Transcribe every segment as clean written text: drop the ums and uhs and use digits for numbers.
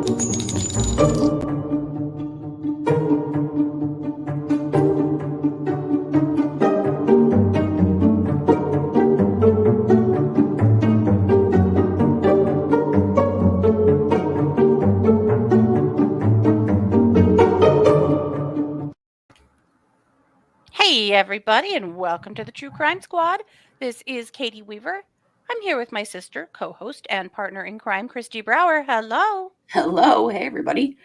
Hey, everybody, and welcome to the True Crime Squad. This is Katie Weaver. I'm here with my sister, co host, and partner in crime, Kristi Brower. Hello. Hello. Hey, everybody.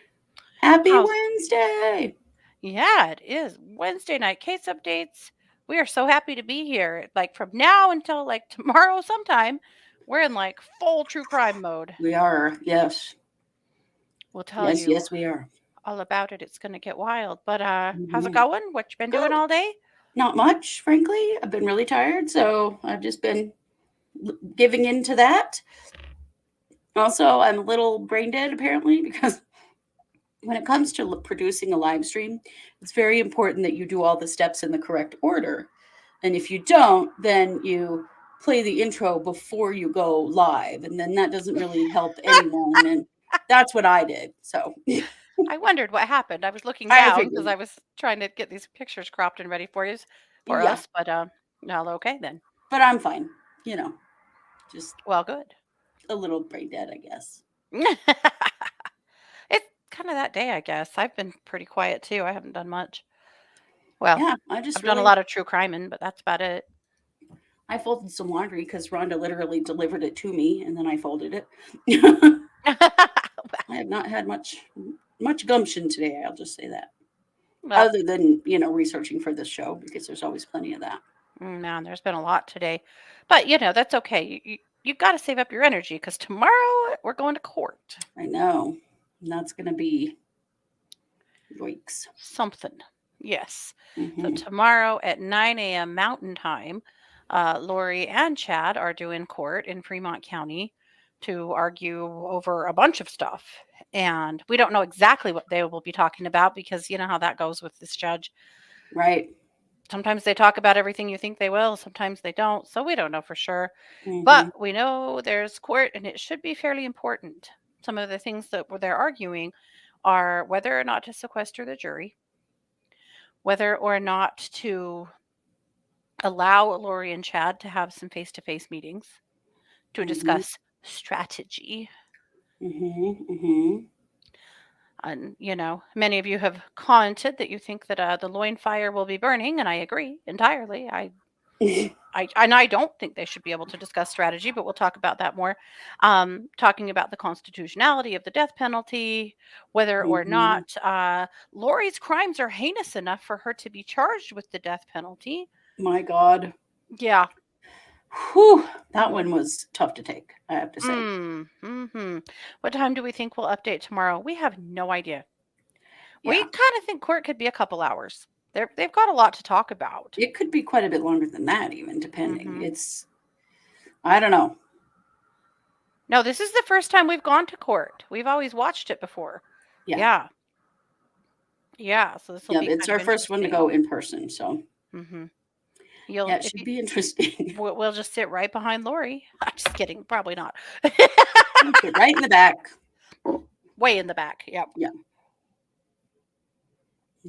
Happy How's Wednesday. Yeah, it is Wednesday night case updates. We are so happy to be here. Like from now until like tomorrow sometime, we're in like full true crime mode. We are. Yes. We'll tell Yes, you yes, we are. all about it. It's going to get wild. But how's it Mhm. going? What you been doing Good. all day? Not much, frankly. I've been really tired, so I've just been giving in to that. Also, I'm a little brain dead apparently because when it comes to producing a live stream, it's very important that you do all the steps in the correct order. And if you don't, then you play the intro before you go live, and then that doesn't really help anyone. And that's what I did. So I wondered what happened. I was looking I down because figured, I was trying to get these pictures cropped and ready for yeah, us, but well, okay then. but I'm fine. You know, just Well, good. a little brain dead, I guess. It's kind of that day, I guess. I've been pretty quiet too. I haven't done much. Well, Yeah, I just I've done a really lot of true criming, but that's about it. I folded some laundry because Rhonda literally delivered it to me, and then I folded it. I have not had much gumption today. I'll just say that. Well, Other than researching for this show, because there's always plenty of that. man, there's been a lot today, but that's okay. You've got to save up your energy because tomorrow we're going to court. I know. And that's going to be weeks. Something. Yes. So Mm-hmm. tomorrow at 9 a.m. Mountain Time, Lori and Chad are due in court in Fremont County to argue over a bunch of stuff. And we don't know exactly what they will be talking about because you know how that goes with this judge. Right. Sometimes they talk about everything you think they will, sometimes they don't. So we don't know for sure. Mm-hmm. But we know there's court and it should be fairly important. Some of the things that they're arguing are whether or not to sequester the jury, whether or not to allow Lori and Chad to have some face-to-face meetings to Mm-hmm. discuss strategy. Mm-hmm. Mm-hmm. And, many of you have commented that you think that the loin fire will be burning, and I agree entirely. I don't think they should be able to discuss strategy, but we'll talk about that more. Talking about the constitutionality of the death penalty, whether or Mm-hmm. not Lori's crimes are heinous enough for her to be charged with the death penalty. My God. Yeah. Whew. That one was tough to take, I have to say. Mm-hmm. What time do we think we'll update tomorrow? We have no idea. Yeah. We kind of think court could be a couple hours. They've got a lot to talk about. It could be quite a bit longer than that, even, depending. Mm-hmm. I don't know. No, this is the first time we've gone to court. We've always watched it before. Yeah. So this will be It's our first one to go in person, so. Mm-hmm. It should be interesting. We'll just sit right behind Lori. I'm just kidding. Probably not. Right in the back. Way in the back. Yep. Yeah.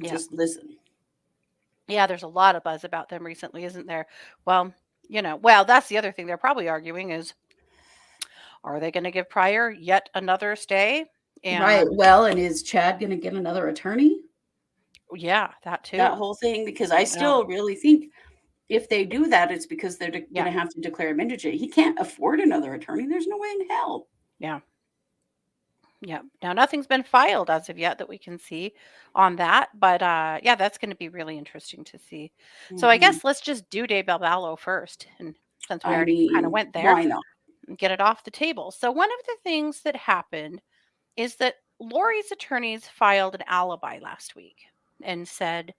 Just listen. Yeah, there's a lot of buzz about them recently, isn't there? Well, that's the other thing they're probably arguing is, are they going to give Pryor yet another stay? Right. Well, and is Chad going to get another attorney? Yeah, that too. That whole thing, because I still really think if they do that, it's because they're going to have to declare him indigent. He can't afford another attorney. There's no way in hell. Yeah. Yeah. Now, nothing's been filed as of yet that we can see on that. But that's going to be really interesting to see. Mm-hmm. So I guess let's just do Daybell Vallow first. And since we already kind of went there, why not? Get it off the table. So one of the things that happened is that Lori's attorneys filed an alibi last week and said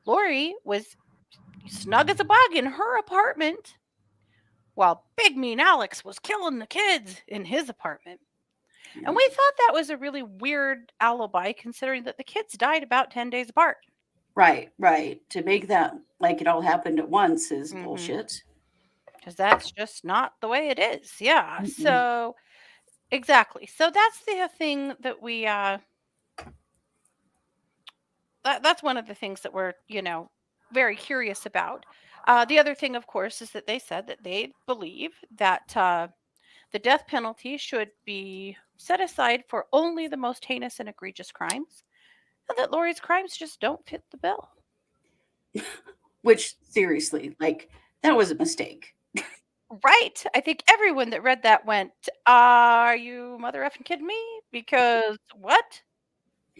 Lori was snug as a bug in her apartment while Big Mean Alex was killing the kids in his apartment. And we thought that was a really weird alibi, considering that the kids died about 10 days apart. Right. To make that like it all happened at once is bullshit. Because that's just not the way it is. Yeah. Mm-hmm. So exactly. So that's the thing that we that's one of the things that we're, very curious about. The other thing, of course, is that they said that they believe that the death penalty should be set aside for only the most heinous and egregious crimes, and that Lori's crimes just don't fit the bill. Which seriously, like that was a mistake. Right? I think everyone that read that went, "Are you mother effing kidding me? Because what?"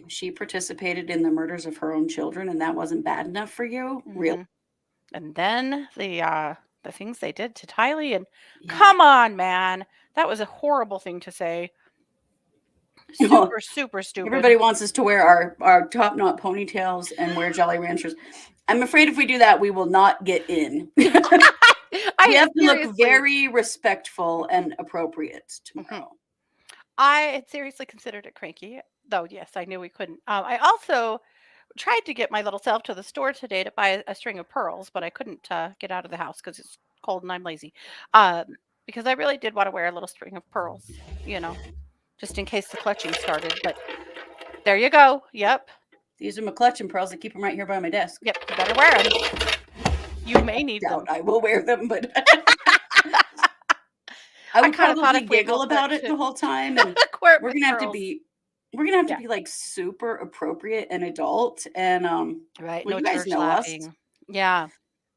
She participated in the murders of her own children, and that wasn't bad enough for you? Really? Mhm. And then the things they did to Tylee, and Yeah. come on, man. That was a horrible thing to say. Super, super stupid. Everybody wants us to wear our top knot ponytails and wear Jolly Ranchers. I'm afraid if we do that, we will not get in. We I have had to look seriously very respectful and appropriate mhm. tomorrow. I had seriously considered it cranky, though, yes, I knew we couldn't. I also tried to get my little self to the store today to buy a string of pearls, but I couldn't get out of the house because it's cold and I'm lazy. Um, because I really did want to wear a little string of pearls, you know, just in case the clutching started. But there you go. Yep. These are my clutching pearls. I keep them right here by my desk. Yep. You better wear them. You may need Doubt them. I will wear them, but I I would kind of thought probably if we giggle both went about it to the whole time, and court we're with gonna have to pearls. be we're gonna have to Yeah. be like super appropriate and adult. And Right. well, No you guys church know us. laughing. Yeah.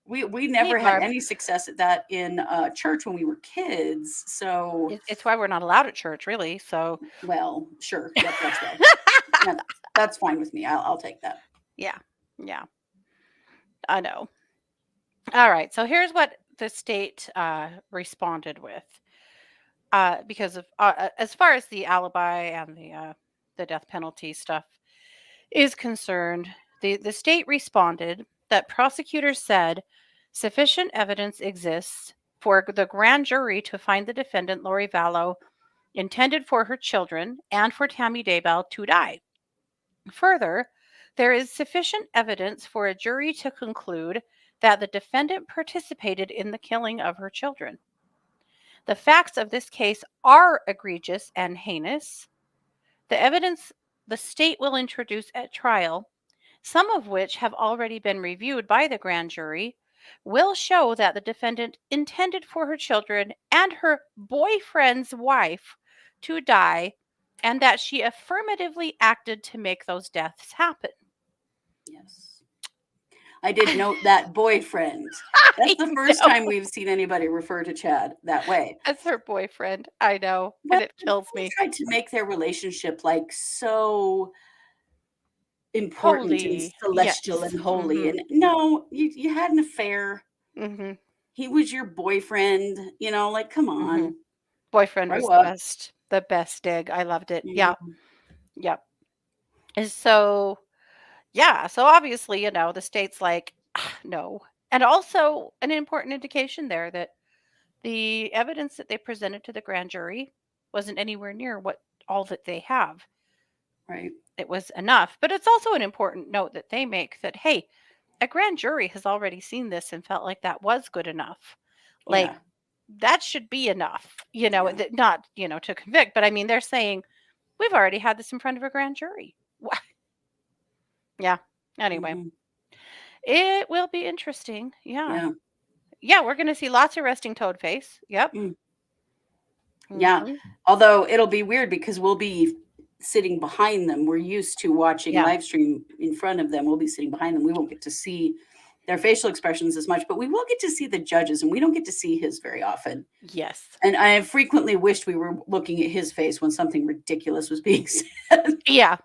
We Hey, never had Barb. any success at that in church when we were kids. So, It's why we're not allowed at church, really. So, well, sure, yep, that's right. Yeah, that's fine with me. I'll take that. yeah. Yeah. I know. All right. So here's what the state responded with. Because of as far as the alibi and the death penalty stuff is concerned, the state responded that prosecutors said sufficient evidence exists for the grand jury to find the defendant Lori Vallow intended for her children and for Tammy Daybell to die. Further, there is sufficient evidence for a jury to conclude that the defendant participated in the killing of her children. The facts of this case are egregious and heinous. The evidence the state will introduce at trial, some of which have already been reviewed by the grand jury, will show that the defendant intended for her children and her boyfriend's wife to die and that she affirmatively acted to make those deaths happen. Yes. I did note that boyfriend. That's I the first know. time we've seen anybody refer to Chad that way. As her boyfriend. I know. But And it kills they me. tried to make their relationship like so important and Holy. celestial Yes. and holy. Hmm. And no, you had an affair. Hmm. He was your boyfriend, like come Hmm. on, Boyfriend grow was up. the best dig. I loved it. Yeah. Mhm. Yep. And so, yeah. So obviously, the state's like, "Ah, no." And also, an important indication there that the evidence that they presented to the grand jury wasn't anywhere near what all that they have. Right. It was enough. But it's also an important note that they make that, hey, a grand jury has already seen this and felt like that was good enough. Like, Yeah. that should be enough, Yeah. not, to convict, but I mean, they're saying, we've already had this in front of a grand jury. Yeah. Anyway, Mhm. it will be interesting. Yeah. Yeah. Yeah. We're going to see lots of resting toad face. Yep. Mm. Yeah. Hmm. Although it'll be weird because we'll be sitting behind them. We're used to watching Yeah. live stream in front of them. We'll be sitting behind them. We won't get to see their facial expressions as much, but we will get to see the judges, and we don't get to see his very often. Yes. And I have frequently wished we were looking at his face when something ridiculous was being said. Yeah.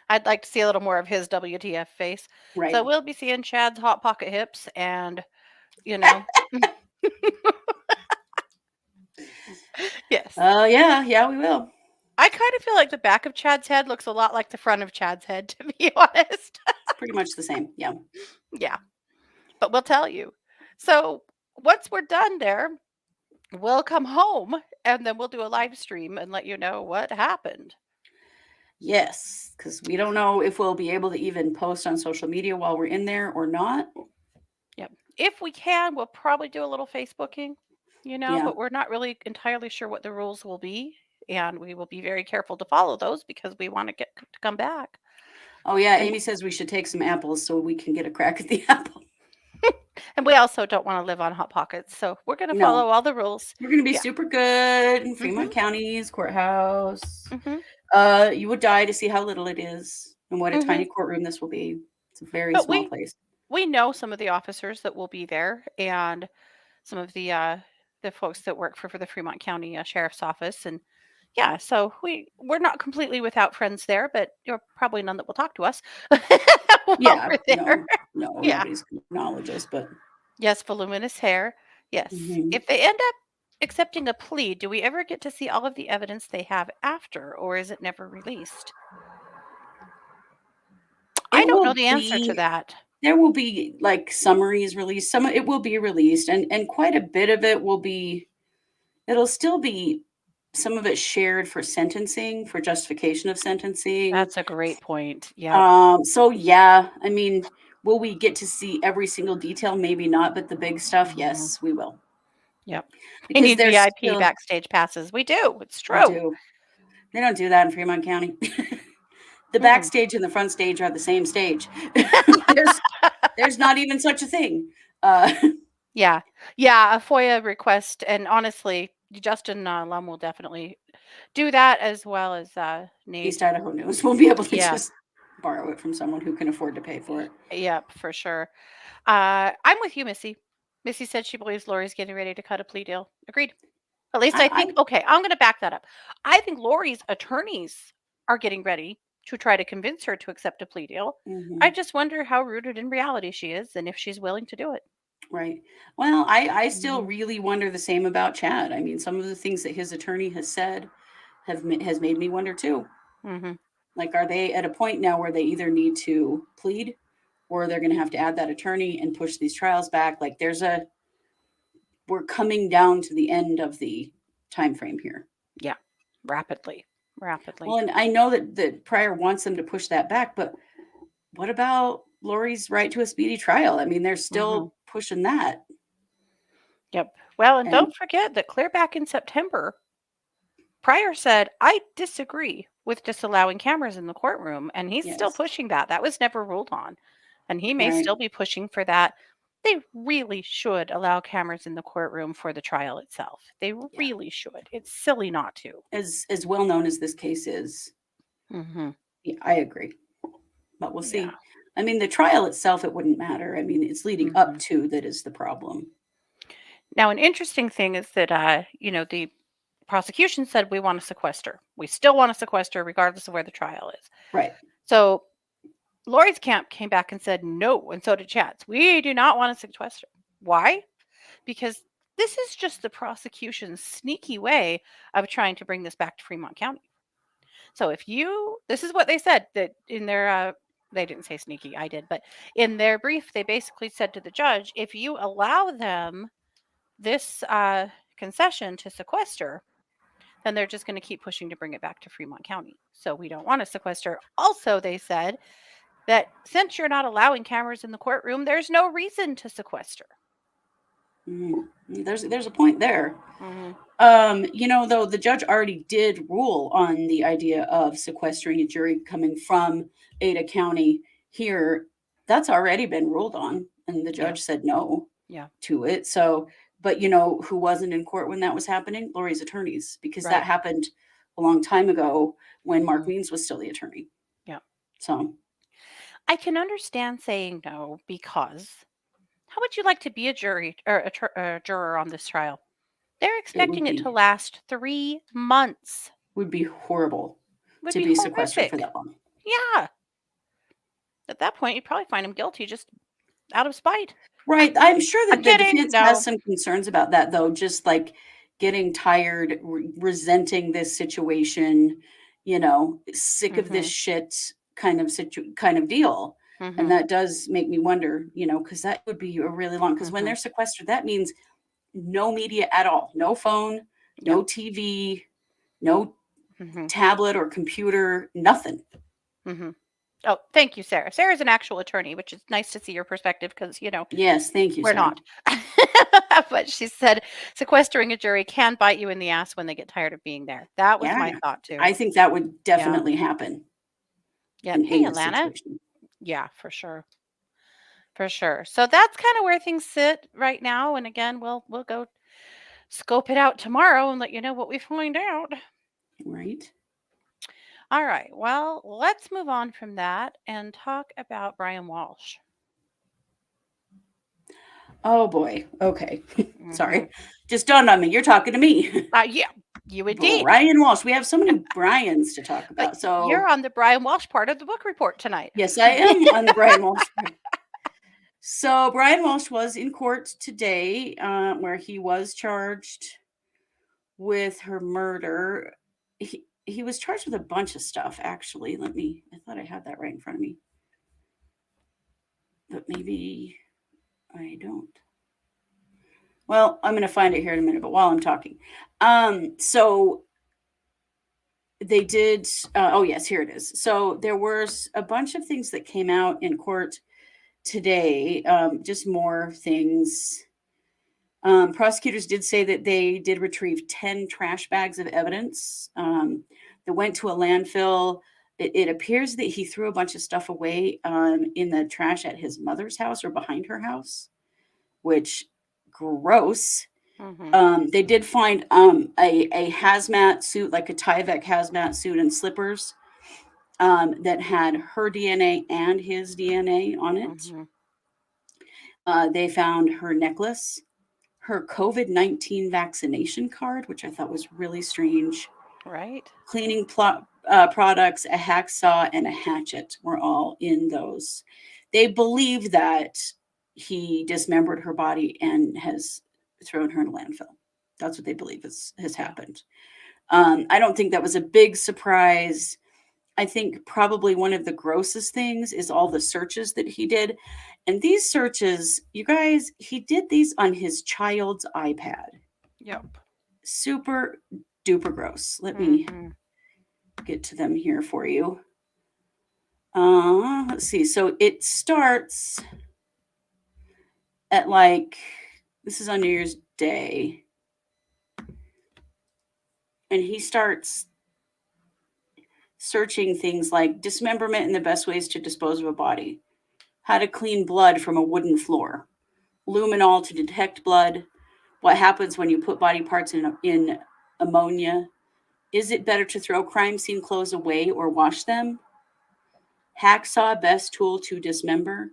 I'd like to see a little more of his WTF face. So Right. we'll be seeing Chad's hot pocket hips and, you know, yes. Oh, yeah. Yeah, we will. I kind of feel like the back of Chad's head looks a lot like the front of Chad's head, to be honest. It's pretty much the same. Yeah. Yeah, but we'll tell you. So once we're done there, we'll come home and then we'll do a live stream and let you know what happened. Yes. Because we don't know if we'll be able to even post on social media while we're in there or not. Yep. If we can, we'll probably do a little Facebooking, Yeah. but we're not really entirely sure what the rules will be and we will be very careful to follow those because we want to get to come back. Oh yeah, And Amy says we should take some apples so we can get a crack at the apple. and we also don't want to live on hot pockets, so we're going to No, follow all the rules. we're gonna be Yeah. super good in Mhm. Fremont County's courthouse. Mhm. You would die to see how little it is and what a tiny Mhm. courtroom this will be. It's a very But small we place. we know some of the officers that will be there, and some of the folks that work for the Fremont County Sheriff's Office, and yeah, so we're not completely without friends there, but you're probably none that will talk to us while Yeah, we're there. no, no, Yeah. nobody's gonna acknowledge us, but Yes, voluminous hair. Yes. mhm. If they end up accepting a plea, do we ever get to see all of the evidence they have after, or is it never released? I It don't know will the answer to be that. there will be like summaries released. Some of it will be released, and quite a bit of it will be. It'll still be some of it shared for sentencing, for justification of sentencing. That's a great point. Yep. So yeah, I mean, will we get to see every single detail? Maybe not, but the big stuff, Mhm. yes, we will. Yep. We Because need there's VIP still backstage passes. We do. It's we true. do. They don't do that in Fremont County. The Mm. backstage and the front stage are the same stage. there's there's not even such a thing. Uh, Yeah. Yeah, a FOIA request, and honestly, Justin, Lum will definitely do that as well as, Nate. East Idaho News will be able to Yeah. just borrow it from someone who can afford to pay for Y it. Yep, for sure. I'm with you, Missy. Missy said she believes Lori's getting ready to cut a plea deal. Agreed. At least I I think okay, I'm gonna back that up. I think Lori's attorneys are getting ready to try to convince her to accept a plea deal. I mhm, just wonder how rooted in reality she is and if she's willing to do it. right. Well, I still Mhm. really wonder the same about Chad. I mean, some of the things that his attorney has said has made me wonder too. Mhm. Like, are they at a point now where they either need to plead or they're going to have to add that attorney and push these trials back? Like, we're coming down to the end of the time frame here. Yeah. Rapidly. Rapidly. Well, and I know that Pryor wants them to push that back, but what about Lori's right to a speedy trial? I mean, they're Mhm. still pushing that. Yep. Well, and And don't forget that clear back in September, Pryor said, "I disagree with disallowing cameras in the courtroom," and he's still yes, pushing that. That was never ruled on, and he may right. still be pushing for that. They really should allow cameras in the courtroom for the trial itself. They Yeah. really should. It's silly not to. As well known as this case is, Mhm. yeah, I agree. But we'll Yeah. see. I mean, the trial itself, it wouldn't matter. I mean, it's leading up Mhm. to that is the problem. Now, an interesting thing is that, the prosecution said, "We want to sequester. We still want to sequester regardless of where the trial is." Right. So Lori's camp came back and said no, and so did Chad's. We do not want to sequester. Why? Because this is just the prosecution's sneaky way of trying to bring this back to Fremont County. So this is what they said that in their, they didn't say sneaky, I did, but in their brief, they basically said to the judge, if you allow them this concession to sequester, then they're just going to keep pushing to bring it back to Fremont County. So we don't want to sequester. Also, they said that since you're not allowing cameras in the courtroom, there's no reason to sequester. Mm. There's a point there. Hmm. Though the judge already did rule on the idea of sequestering a jury coming from Ada County here, that's already been ruled on, and the Yeah, judge said no yeah, to it. So, but who wasn't in court when that was happening? Lori's attorneys, because that right. happened a long time ago when Mark Hmm. Means was still the attorney. Yeah. So I can understand saying no because how would you like to be a jury or a juror on this trial? They're it would expecting it to be last 3 months. would be horrible Would to be be sequestered for horrific. that long. Yeah. At that point, you'd probably find him guilty just out of spite. Right. I'm sure I'm that the kidding. defense has No. some concerns about that, though, just like getting tired, resenting this situation, sick of this Hmm. shit kind of deal. And Hmm. that does make me wonder, because that would be a really long, because when Hmm. they're sequestered, that means no media at all, no phone, Yep. no TV, no Hmm. tablet or computer, nothing. Hmm. Oh, thank you, Sarah. Sarah's an actual attorney, which is nice to see your perspective because, Yes, thank you, we're Sarah. not. But she said sequestering a jury can bite you in the ass when they get tired of being there. That was Yeah, my thought too. I think that would Yeah. definitely happen Yep. Hey, in this Alana. situation. Yeah, for sure. For sure. So that's kind of where things sit right now. And again, we'll go scope it out tomorrow and let you know what we find out. Right? All right. Well, let's move on from that and talk about Brian Walsh. Oh boy. Okay. Hmm. Sorry. Just dawned on me. You're talking to me. Yeah, you indeed. Brian Walsh. We have so many Brians to talk But about. you're So, on the Brian Walsh part of the book report tonight. yes, I am on the Brian Walsh. So, Brian Walsh was in court today, where he was charged with her murder. He was charged with a bunch of stuff, actually. I thought I had that right in front of me, but maybe I don't. Well, I'm going to find it here in a minute, but while I'm talking. So they did, oh, yes, here it is. So there was a bunch of things that came out in court today, just more things. Prosecutors did say that they did retrieve 10 trash bags of evidence that went to a landfill. It appears that he threw a bunch of stuff away in the trash at his mother's house or behind her house, which gross. Hmm. They did find a hazmat suit, like a Tyvek hazmat suit and slippers that had her DNA and his DNA on it. Hmm. They found her necklace, her COVID-19 vaccination card, which I thought was really strange. Right. Cleaning products, a hacksaw, and a hatchet were all in those. They believe that he dismembered her body and has thrown her in a landfill. That's what they believe has Yeah. happened. I don't think that was a big surprise. I think probably one of the grossest things is all the searches that he did. And these searches, you guys, he did these on his child's iPad. Yep. Super duper gross. Let me Hmm. get to them here for you. Let's see. So it starts at this is on New Year's Day. And he starts searching things like dismemberment and the best ways to dispose of a body, how to clean blood from a wooden floor, luminol to detect blood, what happens when you put body parts in ammonia, is it better to throw crime scene clothes away or wash them, hacksaw best tool to dismember,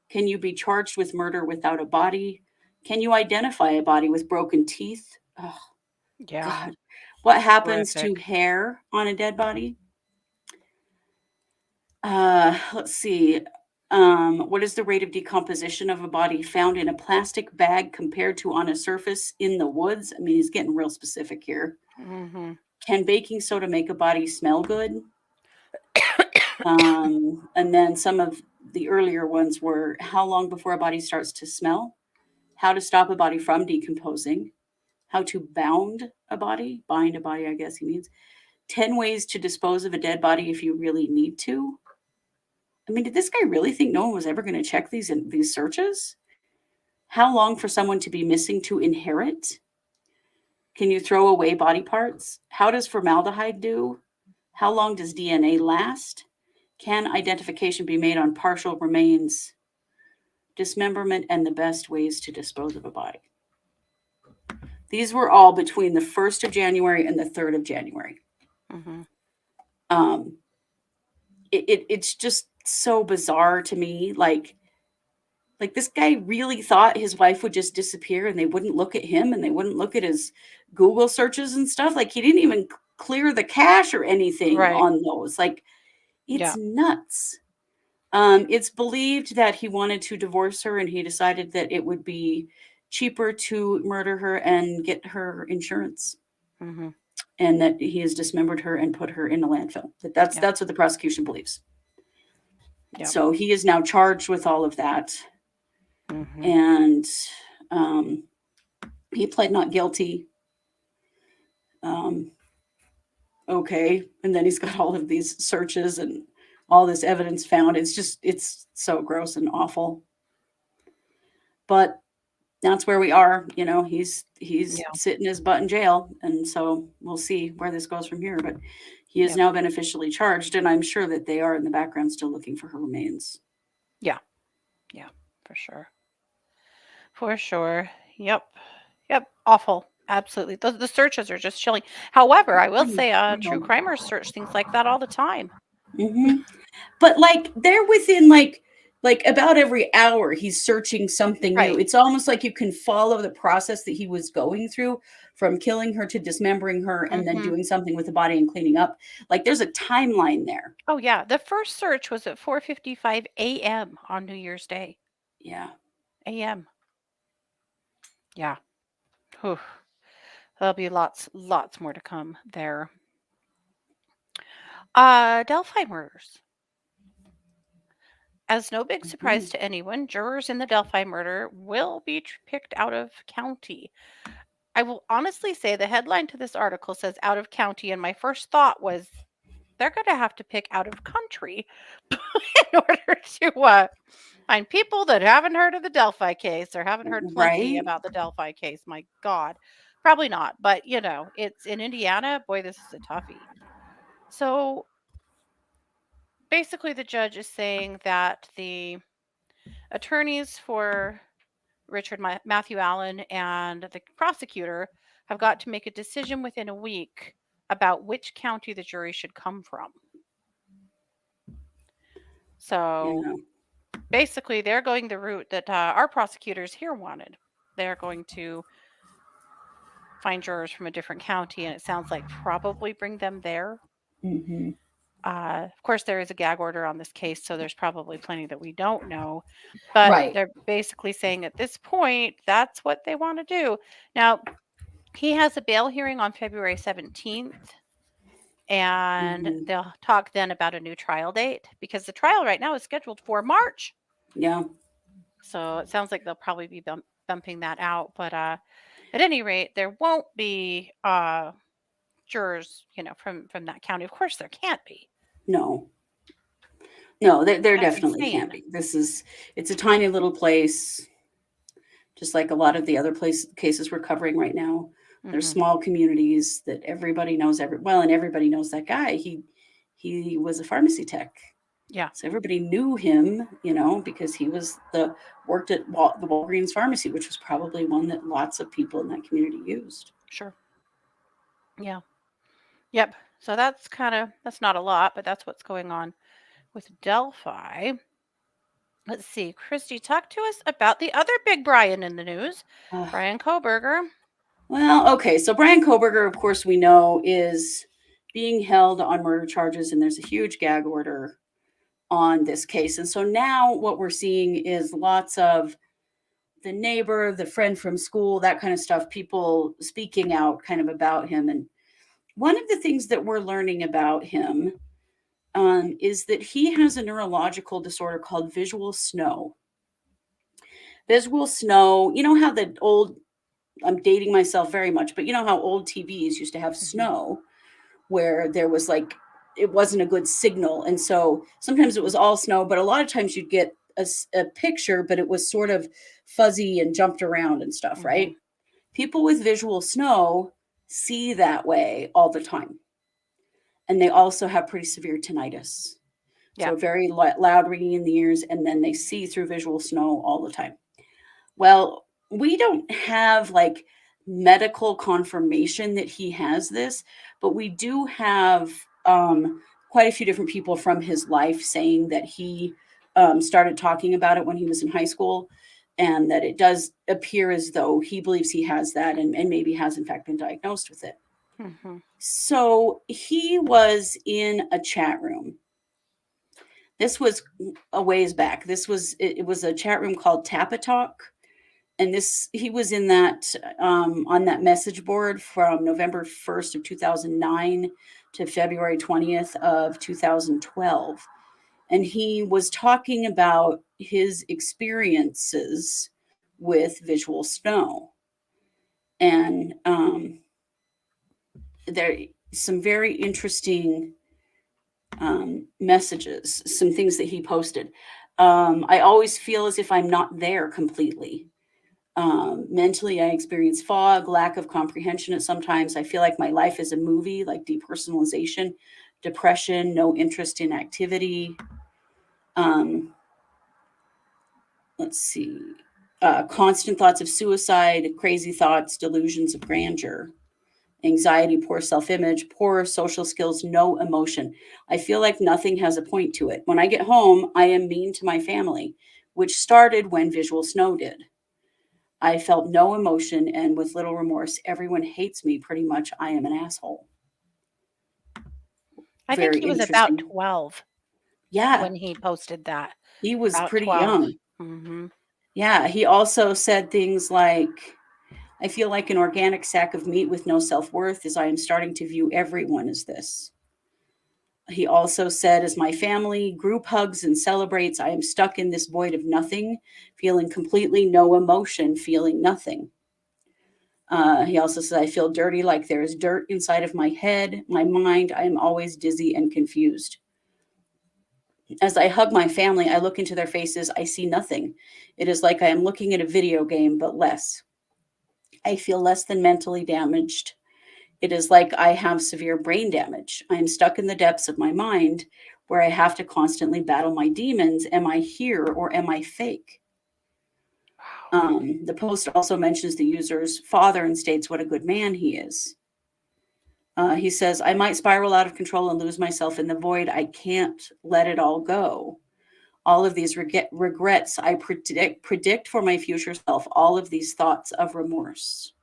can you be charged with murder without a body, can you identify a body with broken teeth, oh Yeah. god, what happens to Horrific. hair on a dead body, let's see. What is the rate of decomposition of a body found in a plastic bag compared to on a surface in the woods? I mean, he's getting real specific here. Hmm. Can baking soda make a body smell good? And then some of the earlier ones were how long before a body starts to smell, how to stop a body from decomposing, how to bind a body, I guess he means, 10 ways to dispose of a dead body if you really need to. I mean, did this guy really think no one was ever going to check these searches? How long for someone to be missing to inherit? Can you throw away body parts? How does formaldehyde do? How long does DNA last? Can identification be made on partial remains? Dismemberment and the best ways to dispose of a body. These were all between the 1st of January and the 3rd of January. Hmm. Um, it's just so bizarre to me. Like this guy really thought his wife would just disappear and they wouldn't look at him and they wouldn't look at his Google searches and stuff. Like he didn't even clear the cache or anything Right. on those. Like it's Yeah. nuts. It's believed that he wanted to divorce her and he decided that it would be cheaper to murder her and get her insurance Hmm. and that he has dismembered her and put her in a landfill. That's Yep. that's what the prosecution believes. Yep. So he is now charged with all of that. Hmm. And um, he pled not guilty. Um, okay. And then he's got all of these searches and all this evidence found. It's so gross and awful. But that's where we are. He's Yeah. sitting his butt in jail, and so we'll see where this goes from here. But he has Yep. now been officially charged, and I'm sure that they are in the background still looking for her remains. Yeah. Yeah. For sure. For sure. Yep. Yep. Awful. Absolutely. The searches are just chilling. However, I will say true crimers search things like that all the time. Mm-hmm. But like they're within like about every hour he's searching something new. Right. It's almost like you can follow the process that he was going through from killing her to dismembering her and then Hmm. doing something with the body and cleaning up. Like there's a timeline there. Oh yeah. The first search was at 4:55 a.m. on New Year's Day. Yeah. A.m. Yeah. Whew. There'll be lots more to come there. Delphi murders. As no big surprise Mhm. to anyone, jurors in the Delphi murder will be picked out of county. I will honestly say the headline to this article says out of county, and my first thought was they're going to have to pick out of country in order to find people that haven't heard of the Delphi case or haven't heard plenty Right? about the Delphi case. My God. Probably not, but it's in Indiana. Boy, this is a toughie. So basically, the judge is saying that the attorneys for Matthew Allen and the prosecutor have got to make a decision within a week about which county the jury should come from. So Yeah. basically, they're going the route that our prosecutors here wanted. They're going to find jurors from a different county, and it sounds like probably bring them there. Hmm. Of course, there is a gag order on this case, so there's probably plenty that we don't know. But Right. they're basically saying at this point, that's what they want to do. Now, he has a bail hearing on February 17th, and Hmm. they'll talk then about a new trial date because the trial right now is scheduled for March. Yeah. So it sounds like they'll probably be bumping that out. But at any rate, there won't be jurors, from that county. Of course, there can't be. No. No, there That's definitely can't insane. be. It's a tiny little place, just like a lot of the other cases we're covering right now. There's Hmm. small communities that everybody knows and everybody knows that guy. He was a pharmacy tech, Yeah, so everybody knew him, because he was the worked at the Walgreens pharmacy, which was probably one that lots of people in that community used. sure. Yeah. Yep. So that's not a lot, but that's what's going on with Delphi. Let's see. Kristi, talk to us about the other big Brian in the news, Uh, Bryan Kohberger. well, okay, so Bryan Kohberger, of course, we know is being held on murder charges, and there's a huge gag order on this case. And so now what we're seeing is lots of the neighbor, the friend from school, that kind of stuff, people speaking out kind of about him. And one of the things that we're learning about him is that he has a neurological disorder called visual snow. Visual snow, you know how the old, I'm dating myself very much, but you know how old TVs used to have Hmm. snow where there was like, it wasn't a good signal. And so sometimes it was all snow, but a lot of times you'd get a picture, but it was sort of fuzzy and jumped around and stuff, Hmm. right? People with visual snow see that way all the time. And they also have pretty severe tinnitus. Yeah. So very loud ringing in the ears, and then they see through visual snow all the time. Well, we don't have like medical confirmation that he has this, but we do have quite a few different people from his life saying that he started talking about it when he was in high school, and that it does appear as though he believes he has that, and maybe has in fact been diagnosed with it. Hmm. So he was in a chat room. This was a ways back. It was a chat room called Tappa Talk, and this he was in that on that message board from November 1st of 2009 to February 20th of 2012, and he was talking about his experiences with visual snow, and there some very interesting messages, some things that he posted. I always feel as if I'm not there completely. Mentally, I experience fog, lack of comprehension at sometimes. I feel like my life is a movie, like depersonalization, depression, no interest in activity. Um, let's see. Constant thoughts of suicide, crazy thoughts, delusions of grandeur, anxiety, poor self image, poor social skills, no emotion. I feel like nothing has a point to it. When I get home, I am mean to my family, which started when Visual Snow did. I felt no emotion and with little remorse. Everyone hates me pretty much. I am an asshole. I think Very he was about interesting. 12 Yeah, when he posted that. he was About pretty 12. young. Mhm. Yeah, he also said things like, I feel like an organic sack of meat with no self worth as I am starting to view everyone as this. He also said, as my family group hugs and celebrates, I am stuck in this void of nothing, feeling completely no emotion, feeling nothing. He also says, I feel dirty, like there is dirt inside of my head, my mind. I am always dizzy and confused. As I hug my family, I look into their faces. I see nothing. It is like I am looking at a video game, but less. I feel less than mentally damaged. It is like I have severe brain damage. I am stuck in the depths of my mind where I have to constantly battle my demons. Am I here or am I fake? Wow. The post also mentions the user's father and states what a good man he is. He says, I might spiral out of control and lose myself in the void. I can't let it all go. All of these regrets I predict for my future self, all of these thoughts of remorse.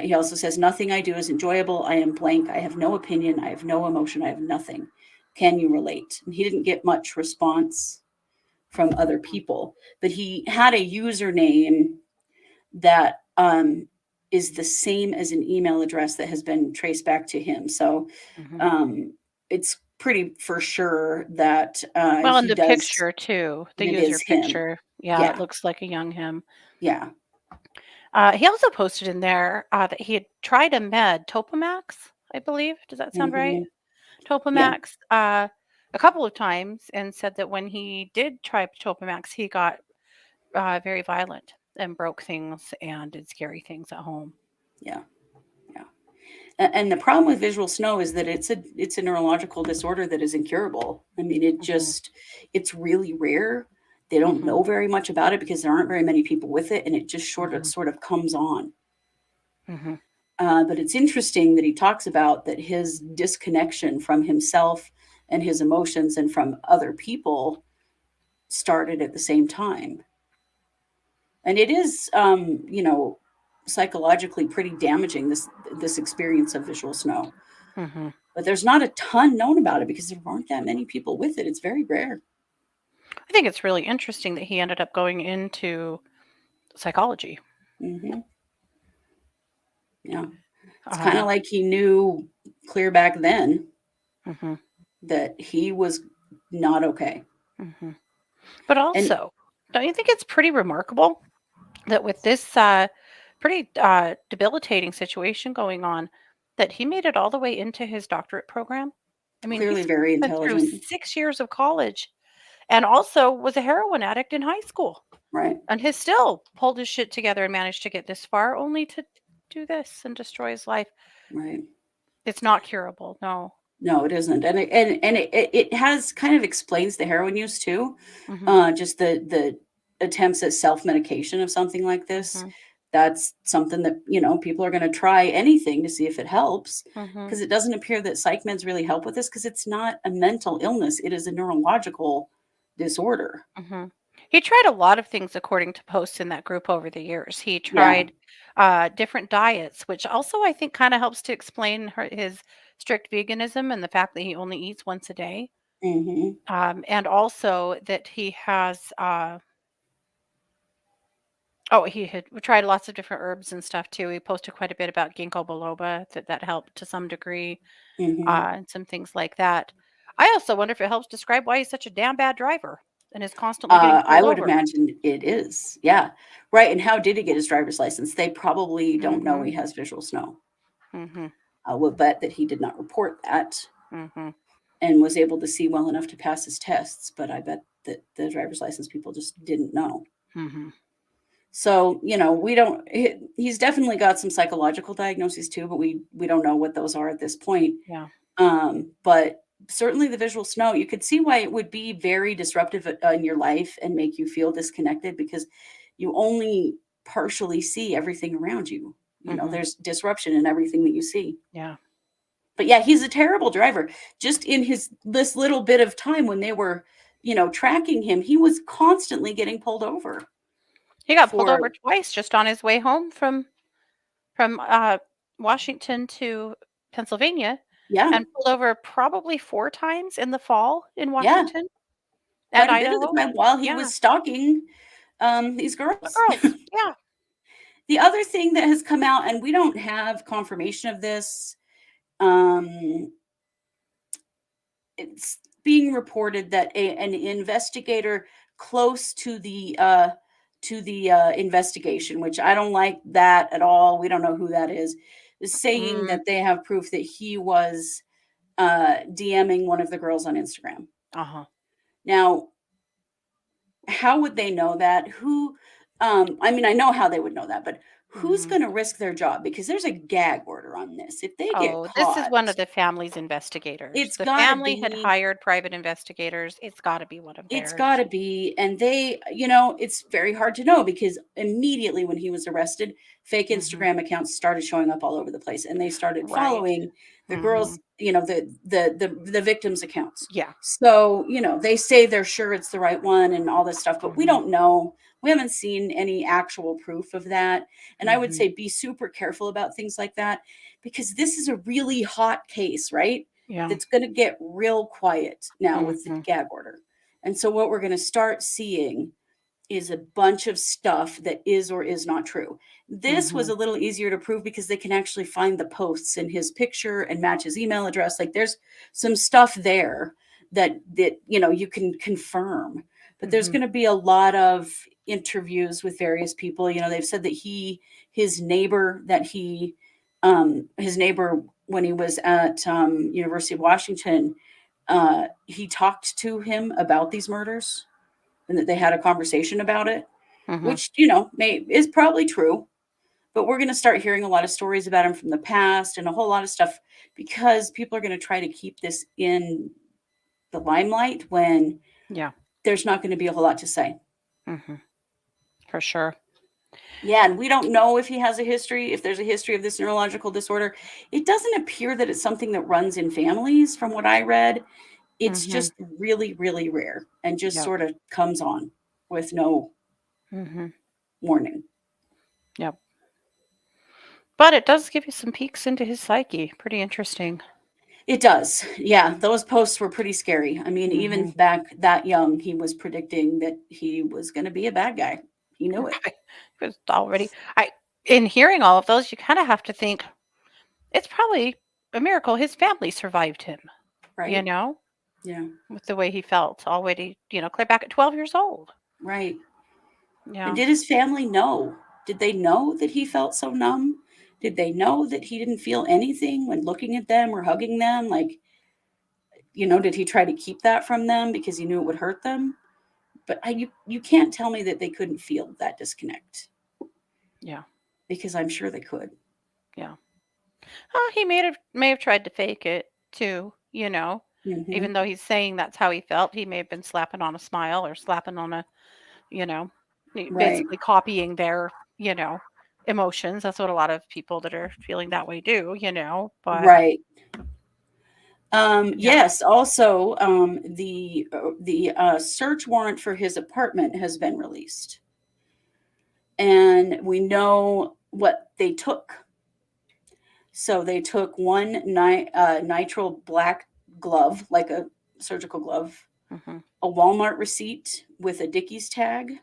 He also says, nothing I do is enjoyable. I am blank. I have no opinion. I have no emotion. I have nothing. Can you relate? And he didn't get much response from other people, but he had a username that is the same as an email address that has been traced back to him. So Mhm. um, it's pretty for sure that Well, in he the does, picture too, the it user is him. picture, yeah, it Yeah. looks like a young him. Yeah. He also posted in there that he had tried a med, Topamax, I believe. Does that sound right? Hmm. Yeah. Topamax, a couple of times, and said that when he did try Topamax, he got very violent and broke things and did scary things at home. Yeah. Yeah. And the problem with visual snow is that it's a neurological disorder that is incurable. I mean, Hmm. it's really rare. They don't Hmm. know very much about it because there aren't very many people with it, and it just Hmm. sort of comes on. Hmm. But it's interesting that he talks about that his disconnection from himself and his emotions and from other people started at the same time. And it is, psychologically pretty damaging, this experience of visual snow. Hmm. But there's not a ton known about it because there aren't that many people with it. It's very rare. I think it's really interesting that he ended up going into psychology. Hmm. Yeah. It's kind of Uh, like he knew clear back then hmm. that he was not okay. Hmm. But And also, don't you think it's pretty remarkable that with this pretty debilitating situation going on, that he made it all the way into his doctorate program? I mean, clearly very went through intelligent. 6 years of college and also was a heroin addict in high school Right. and has still pulled his shit together and managed to get this far, only to do this and destroy his life. Right. It's not curable. No. No, it isn't. And it has kind of explains the heroin use too. Hmm. Just the attempts at self-medication of something like this. Hmm. That's something that, people are going to try anything to see if it helps, Hmm. because it doesn't appear that psych meds really help with this because it's not a mental illness. It is a neurological disorder. Hmm. He tried a lot of things according to posts in that group over the years. He Yeah. tried different diets, which also I think kind of helps to explain his strict veganism and the fact that he only eats once a day. Hmm. And also that he has, oh, he had tried lots of different herbs and stuff too. He posted quite a bit about ginkgo biloba, that helped to some degree, Hmm. and some things like that. I also wonder if it helps describe why he's such a damn bad driver and is constantly getting I pulled would over. imagine it is. Yeah. Right. And how did he get his driver's license? They probably don't know Mhm. he has visual snow. Mhm. I will bet that he did not report that. Mhm. and was able to see well enough to pass his tests. But I bet that the driver's license people just didn't know. Mhm. So, we don't, he's definitely got some psychological diagnoses too, but we don't know what those are at this point. Yeah. But certainly the visual snow, you could see why it would be very disruptive in your life and make you feel disconnected, because you only partially see everything around you. Mhm. There's disruption in everything that you see. Yeah. But yeah, he's a terrible driver. Just in this little bit of time when they were, tracking him, he was constantly getting pulled over He got pulled for, over twice just on his way home from Washington to Pennsylvania, yeah, and pulled over probably 4 times in the fall in yeah, Washington and quite a bit of the Idaho. time while he Yeah, was stalking these the girls. girls. Yeah. The other thing that has come out, and we don't have confirmation of this, um, it's being reported that an investigator close to the investigation, which I don't like that at all. We don't know who that is saying Mm, that they have proof that he was DMing one of the girls on Instagram. uh-huh. Now, how would they know that? I mean, I know how they would know that, but who's Mhm. going to risk their job? Because there's a gag order on this. If they get Oh, this is caught, one of the family's investigators. it's The got to family had be hired private investigators. It's gotta be one of it's got theirs. to be. And it's very hard to know, because immediately when he was arrested, fake Mhm. Instagram accounts started showing up all over the place, and they started Right. following the girls, Mhm. the victims' accounts. Yeah. So, they say they're sure it's the right one and all this stuff, but we Mhm. don't know. We haven't seen any actual proof of that. And I would Mhm. say be super careful about things like that, because this is a really hot case, right? Yeah. That's going to get real quiet now with the Mhm. gag order. And so what we're going to start seeing is a bunch of stuff that is or is not true. This was Mhm. a little easier to prove because they can actually find the posts in his picture and match his email address. Like, there's some stuff there that you can confirm. But there's Mhm. going to be a lot of interviews with various people. They've said that his neighbor that he his neighbor when he was at University of Washington, he talked to him about these murders, and that they had a conversation about it, Mhm. which is probably true. But we're going to start hearing a lot of stories about him from the past and a whole lot of stuff, because people are going to try to keep this in the limelight when Yeah. there's not going to be a whole lot to say. Mhm. For sure. Yeah, and we don't know if he has a history, if there's a history of this neurological disorder. It doesn't appear that it's something that runs in families, from what I read. It's Mhm. just really, really rare and just Yep. sort of comes on with no Mhm. warning. Yep. But it does give you some peeks into his psyche. Pretty interesting. It does. Yeah, those posts were pretty scary. I mean, even Mhm. back that young, he was predicting that he was going to be a bad guy. He knew it, Right. Because already I in hearing all of those, you kinda have to think it's probably a miracle his family survived him, you right? know, Yeah, with the way he felt already, clear back at 12 years old. right. And Yeah. did his family know? Did they know that he felt so numb? Did they know that he didn't feel anything when looking at them or hugging them? Like, did he try to keep that from them because he knew it would hurt them? But you can't tell me that they couldn't feel that disconnect, Yeah. because I'm sure they could. Yeah. He may have tried to fake it too, Hmm. even though he's saying that's how he felt. He may have been slapping on a smile or slapping on you know, Right, basically copying their, emotions. That's what a lot of people that are feeling that way do. But right. yeah. Yes. Also, the search warrant for his apartment has been released, and we know what they took. So they took one nitrile black glove, like a surgical glove, Hmm. a Walmart receipt with a Dickies tag,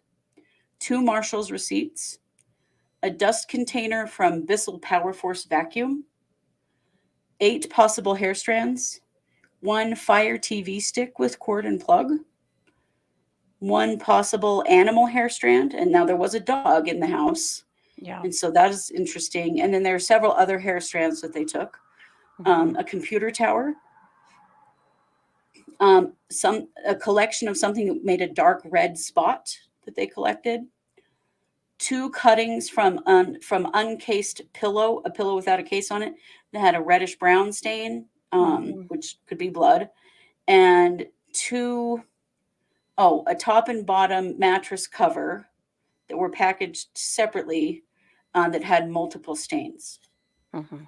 two Marshalls receipts, a dust container from Bissell Power Force vacuum, 8 possible hair strands, one Fire TV stick with cord and plug, one possible animal hair strand, and now there was a dog in the house, Yeah. and so that is interesting. And then there are several other hair strands that they took, Hmm. a computer tower, A collection of something that made a dark red spot that they collected. Two cuttings from uncased pillow, a pillow without a case on it that had a reddish brown stain, Mhm. which could be blood, and two a top and bottom mattress cover that were packaged separately that had multiple stains. Mhm.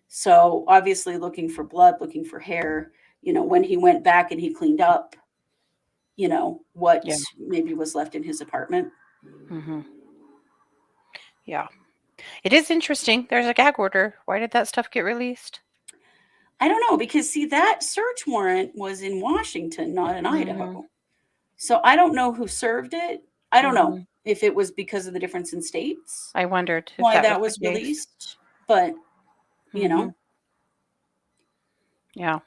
So obviously looking for blood, looking for hair. When he went back and he cleaned up, what Yeah. maybe was left in his apartment. Mhm. Yeah. It is interesting. There's a gag order. Why did that stuff get released? I don't know, because see, that search warrant was in Washington, not in Mhm. Idaho. So I don't know who served it. I don't know Mhm. if it was because of the difference in states I wondered if why that was that the was case. released, but you Mhm. know, Yeah.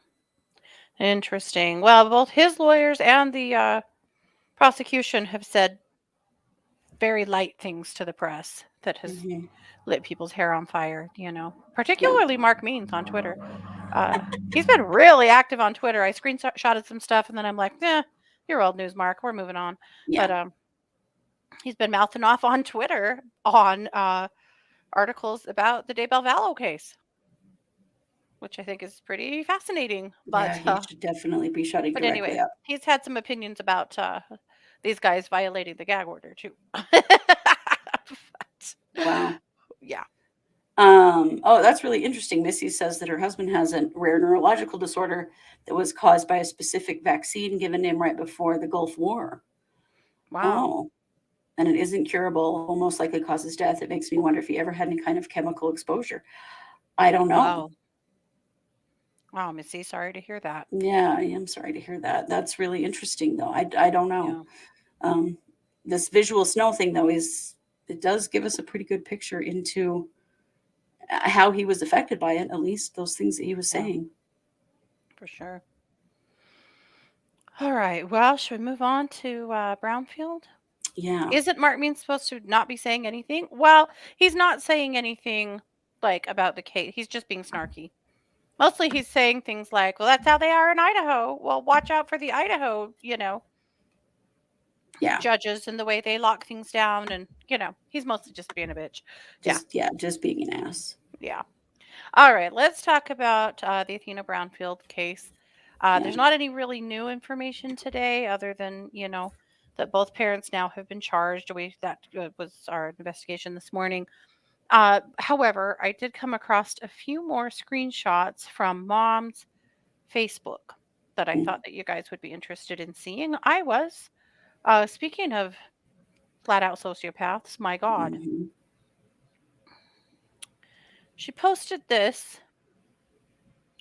Interesting. Well, both his lawyers and the prosecution have said very light things to the press that has hmm lit people's hair on fire, yeah, particularly Mark Means on Twitter. He's been really active on Twitter. I screenshotted some stuff and then I'm like, you're old news, Mark. We're moving on. yeah, But he's been mouthing off on Twitter on articles about the Daybell Vallow case, which I think is pretty fascinating. yeah. He should definitely be shutting But directly anyway, up. he's had some opinions about these guys violating the gag order too. But, Wow. yeah. Oh, that's really interesting. Missy says that her husband has a rare neurological disorder that was caused by a specific vaccine given to him right before the Gulf War. Wow. Oh, and it isn't curable, will most likely causes death. It makes me wonder if he ever had any kind of chemical exposure. I don't know. Wow. Wow, Missy, sorry to hear that. Yeah, I am sorry to hear that. That's really interesting, though. I don't know. Yeah. Um, this visual snow thing, though, it does give us a pretty good picture into how he was affected by it. At least those things that he was Yeah, saying. for sure. All right. Well, should we move on to Brownfield? Yeah, Isn't Mark Means supposed to not be saying anything? Well, he's not saying anything like about the case. He's just being snarky. Mostly he's saying things like, well, that's how they are in Idaho. Well, watch out for the Idaho, yeah. judges and the way they lock things down. And, he's mostly just being a bitch. Yeah. Just being an ass. Yeah. All right. Let's talk about the Athena Brownfield case. Yeah. There's not any really new information today other than, that both parents now have been charged. That was our investigation this morning. However, I did come across a few more screenshots from mom's Facebook that I thought that you guys would be interested in seeing. I was. Speaking of flat out sociopaths, my God. Mm-hmm. She posted this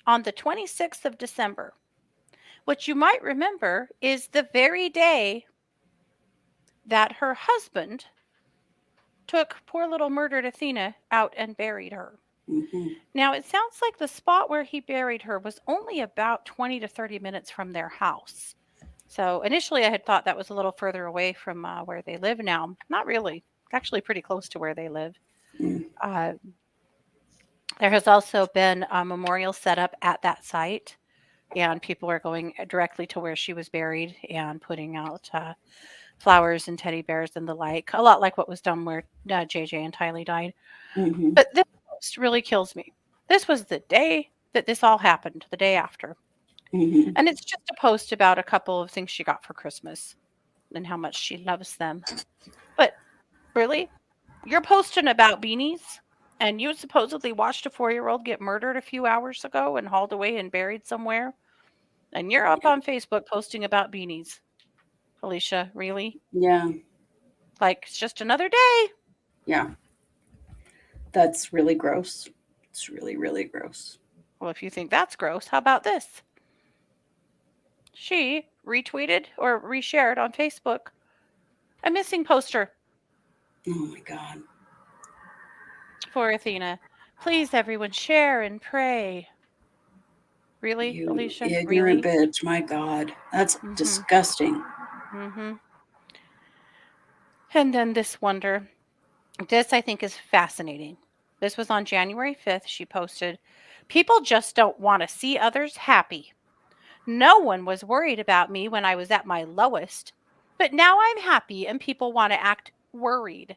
on the 26th of December, which you might remember is the very day that her husband took poor little murdered Athena out and buried her. Mm-hmm. Now, it sounds like the spot where he buried her was only about 20 to 30 minutes from their house. So initially, I had thought that was a little further away from where they live now. Not really. It's actually pretty close to where they live. Mm-hmm. Uh, there has also been a memorial set up at that site, and people are going directly to where she was buried and putting out flowers and teddy bears and the like, a lot like what was done where JJ and Tylee died. Mm-hmm. But this post really kills me. This was the day that this all happened, the day after. Mm-hmm. And it's just a post about a couple of things she got for Christmas and how much she loves them. But really, you're posting about beanies and you supposedly watched a 4-year-old get murdered a few hours ago and hauled away and buried somewhere. And you're up Yeah. on Facebook posting about beanies. Alicia, really? Yeah. Like, it's just another day. Yeah. That's really gross. It's really, really gross. Well, if you think that's gross, how about this? She retweeted or reshared on Facebook a missing poster Oh my God. for Athena. Please, everyone, share and pray. Really, You Alicia? ignorant Really? bitch. My God. That's Mm-hmm. disgusting. Mm-hmm. And then this wonder. This, I think, is fascinating. This was on January 5th. She posted, people just don't want to see others happy. No one was worried about me when I was at my lowest, but now I'm happy and people want to act worried.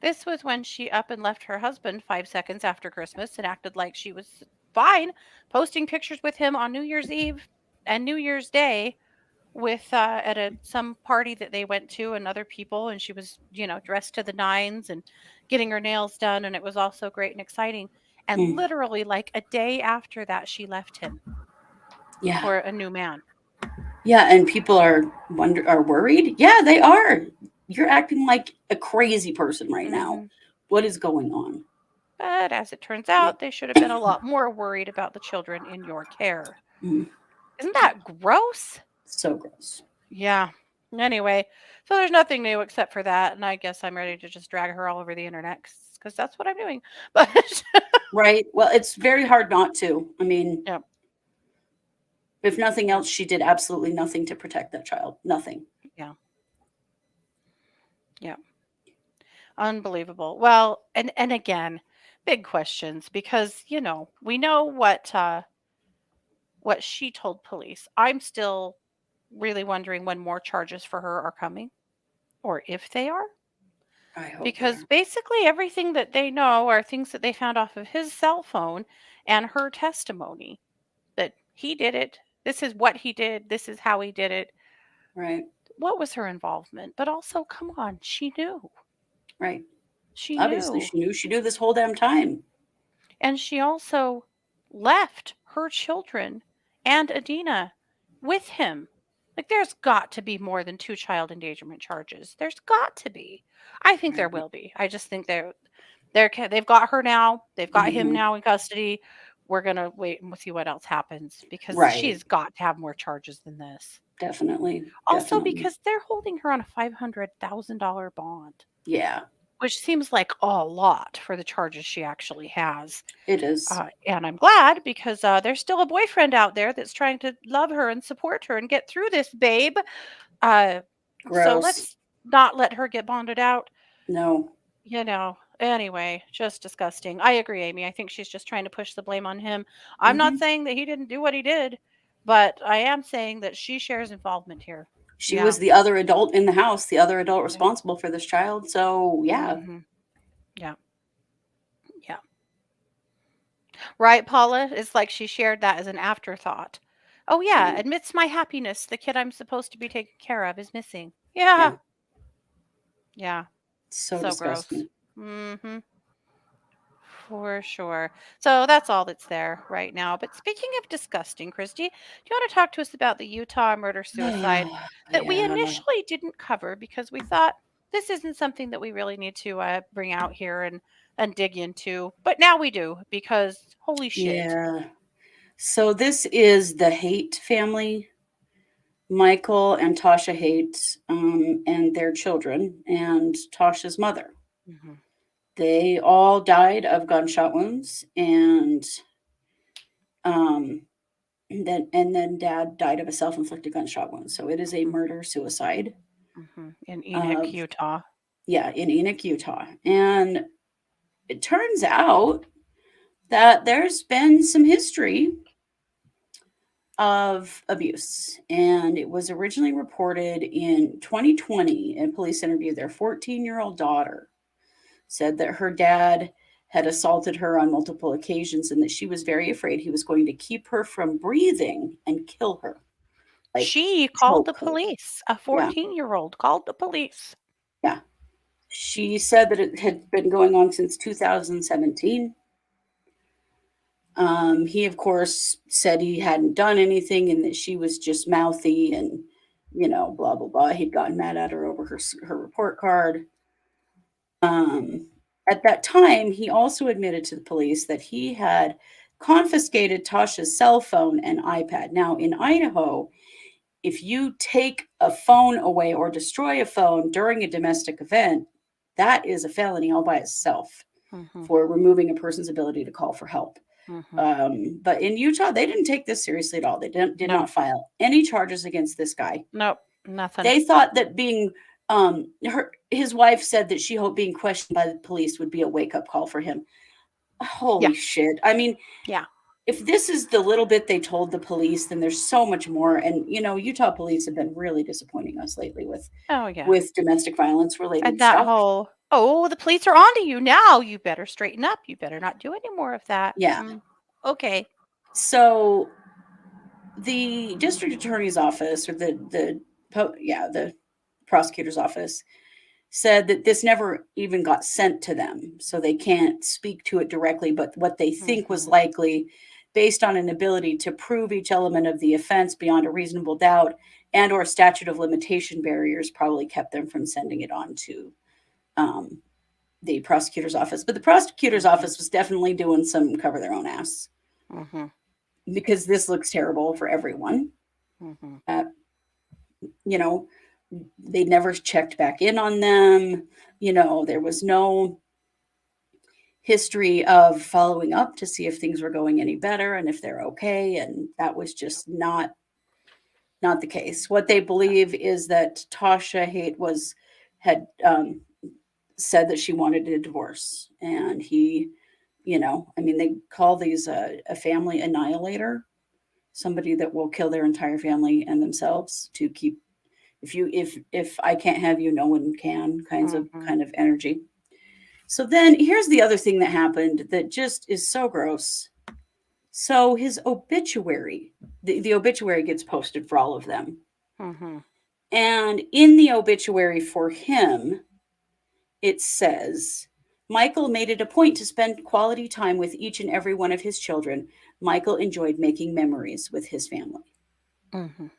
This was when she up and left her husband 5 seconds after Christmas and acted like she was fine, posting pictures with him on New Year's Eve and New Year's Day with at a some party that they went to and other people, and she was, dressed to the nines and getting her nails done, and it was all so great and exciting. And Mm, literally like a day after that she left him yeah. for a new man. Yeah, and people are worried. Yeah, they are. You're acting like a crazy person right now. Hmm. What is going on? But as it turns Yeah. out, they should have been a lot more worried about the children in your care. Mm, Isn't that gross? so gross. Yeah. Anyway, so there's nothing new except for that, and I guess I'm ready to just drag her all over the internet because that's what I'm doing. But Right? Well, it's very hard not to. I mean, yeah, if nothing yeah, else, she did absolutely nothing to protect that child. Nothing. yeah, yeah, unbelievable. Well, and again, big questions because we know what she told police. I'm still really wondering when more charges for her are coming, or if they are. I hope they Because are. basically everything that they know are things that they found off of his cell phone and her testimony that he did it. This is what he did. This is how he did it. Right. What was her involvement? But also, come on, she knew. Right. She Obviously, knew. she knew. She knew this whole damn time. And she also left her children and Adina with him. Like, there's got to be more than two child endangerment charges. There's got to be. I think there Right. will be. I just think they've got her now. They've got him Hmm. now in custody. We're gonna wait and see what else happens because Right. she's got to have more charges than this. Definitely. Also, Definitely. because they're holding her on a $500,000 bond, Yeah, which seems like a lot for the charges she actually has. it is. And I'm glad because there's still a boyfriend out there that's trying to love her and support her and get through this, babe. Uh, so Gross. let's not let her get bonded out. No. Anyway, just disgusting. I agree, Amy. I think she's just trying to push the blame on him. I'm not Hmm. saying that he didn't do what he did, but I am saying that she shares involvement here. She Yeah. was the other adult in the house, the other adult Yeah. responsible for this child. So, yeah. Hmm. Yeah. Yeah. Right, Paula? It's like she shared that as an afterthought. Oh, yeah. Right. Amidst my happiness, the kid I'm supposed to be taking care of is missing. Yeah. Yeah. Yeah. So So gross. disgusting. Hmm. For sure. So that's all that's there right now. But speaking of disgusting, Christy, do you want to talk to us about the Utah murder suicide that we Yeah. initially didn't cover because we thought this isn't something that we really need to bring out here and dig into, but now we do because holy shit. Yeah. So, this is the Haight family, Michael and Tasha Haight, and their children, and Tasha's mother. Hmm. They all died of gunshot wounds, um, and then dad died of a self-inflicted gunshot wound. So it is a Hmm. murder suicide Hmm. In Enoch, of, Utah. yeah, in Enoch, Utah. And it turns out that there's been some history of abuse. And it was originally reported in 2020. And police interviewed their 14-year-old daughter, said that her dad had assaulted her on multiple occasions and that she was very afraid he was going to keep her from breathing and kill her, like She called the choke her. police. A Yeah, 14-year-old called the police. yeah. She said that it had been going on since 2017. He, of course, said he hadn't done anything and that she was just mouthy and, blah, blah, blah. He'd gotten mad at her over her report card. Um, at that time, he also admitted to the police that he had confiscated Tasha's cell phone and iPad. Now, in Idaho, if you take a phone away or destroy a phone during a domestic event, that is a felony all by itself Hmm. for removing a person's ability to call for help. Hmm. But in Utah, they didn't take this seriously at all. They did No, not file any charges against this guy. nope, nothing. They thought that his wife said that she hoped being questioned by the police would be a wake up call for him. Yeah, Holy shit. I mean, yeah. if this is the little bit they told the police, then there's so much more. And Utah police have been really disappointing us lately Oh, yeah. with domestic violence And related that stuff. whole, "Oh, the police are onto you now. You better straighten up. You better not do any more of that." Yeah. Okay. So the district attorney's office, or the prosecutor's office, said that this never even got sent to them, so they can't speak to it directly, but what they think was Mhm. likely, based on an ability to prove each element of the offense beyond a reasonable doubt and or statute of limitation barriers, probably kept them from sending it on to um, the prosecutor's office. But the prosecutor's Mhm. office was definitely doing some cover their own ass, Mhm. because this looks terrible for everyone. Mhm. uh, you know they never checked back in on them. There was no history of following up to see if things were going any better and if they're okay, and that was just not the case. What they believe is that Tasha Haight had said that she wanted a divorce, and he, I mean, they call these a family annihilator, somebody that will kill their entire family and themselves to keep, if I can't have you, no one can, Mhm. kind of energy. So then here's the other thing that happened that just is so gross. So his obituary, the obituary gets posted for all of them. Mhm. And in the obituary for him, it says, Michael made it a point to spend quality time with each and every one of his children. Michael enjoyed making memories with his family. Mhm.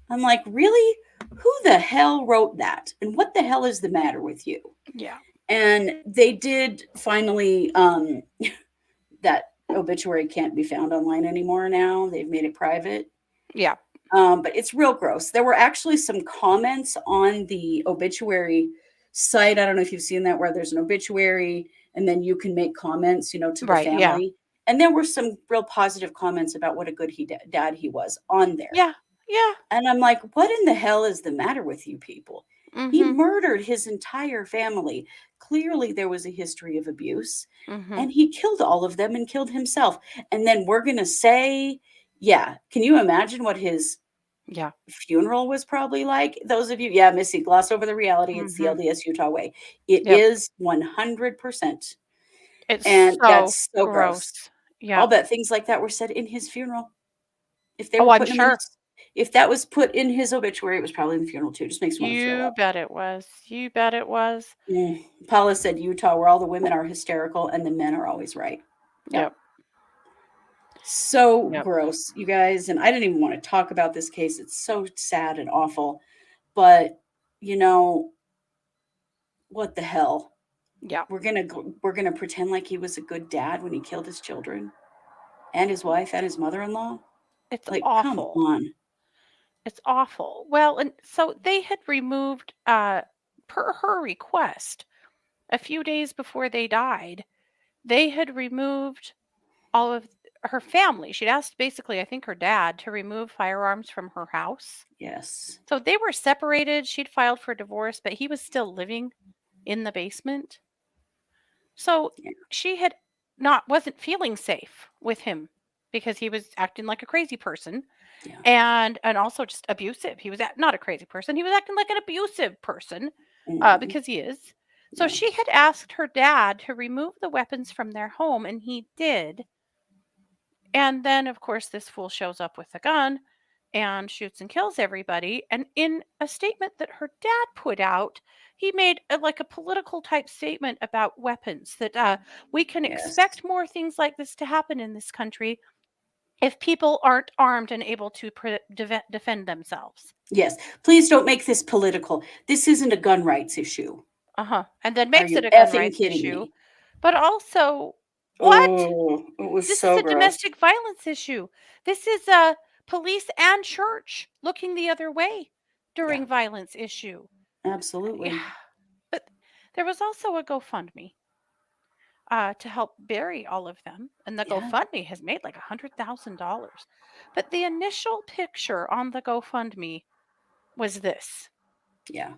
I'm like, really? Who the hell wrote that? And what the hell is the matter with you? Yeah. And they did finally, that obituary can't be found online anymore now. They've made it private. Yeah. But it's real gross. There were actually some comments on the obituary site. I don't know if you've seen that, where there's an obituary and then you can make comments, to the Right. Yeah. family. And there were some real positive comments about what a good dad he was on there. Yeah. Yeah. And I'm like, what in the hell is the matter with you people? He Mhm. murdered his entire family. Clearly, there was a history of abuse, Mhm. and he killed all of them and killed himself. And then we're going to say, yeah, can you imagine what his Yeah. funeral was probably like? Those of you, yeah, Missy, gloss over the reality. It's the Mhm. LDS Utah way. It Yep. is 100%. It's And so that's so gross. gross. I'll Yep. bet things like that were said in his funeral. If they Oh, were I'm putting him in sure. his, if that was put in his obituary, it was probably in the funeral too. Just makes me want to throw You up. bet it was. You bet it was. Paula said Utah, where all the women are hysterical and the men are always right. Yep. Yep. So Yep. gross, you guys. And I didn't even want to talk about this case. It's so sad and awful. But, you know, what the hell? Yep. We're gonna pretend like he was a good dad when he killed his children and his wife and his mother-in-law. It's Like, come awful. on. It's awful. Well, and so they had removed, per her request, a few days before they died, they had removed all of her family. She'd asked basically, I think, her dad to remove firearms from her house. Yes. So they were separated. She'd filed for divorce, but he was still living in the basement. So Yeah. she had not wasn't feeling safe with him because he was acting like a crazy person, Yeah. and also just abusive. He was not a crazy person. He was acting like an abusive person, Mhm. because he is. So Yeah. she had asked her dad to remove the weapons from their home, and he did. And then, of course, this fool shows up with a gun and shoots and kills everybody. And in a statement that her dad put out, he made like a political type statement about weapons, that we can Yes. expect more things like this to happen in this country if people aren't armed and able to defend themselves. Yes. Please don't make this political. This isn't a gun rights issue. Uh-huh. And then Are makes it you a gun effing rights kidding issue. me? But also, what? Oh, it was This is so a gross. domestic violence issue. This is a police and church looking the other way Yeah, during violence issue. Yeah. absolutely. But there was also a GoFundMe, to help bury all of them, and the Yeah, GoFundMe has made like $100,000. But the initial picture on the GoFundMe was this. yeah.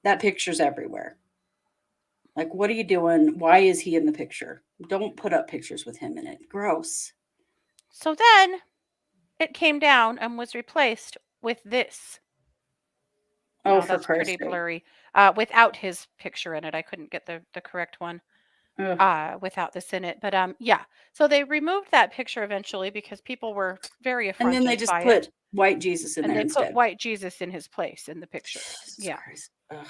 That picture's everywhere. Like, what are you doing? Why is he in the picture? Don't put up pictures with him in it. Gross. So then it came down and was replaced with this. Oh, No, for that's pretty Christ's sake. blurry. Without his picture in it. I couldn't get the correct one. Ugh. Without this in it. But yeah. So they removed that picture eventually because people were very And then they affronted just by it. put white Jesus in And there they put instead. white Jesus in his place in the picture. Jesus Yeah. Christ. Ugh.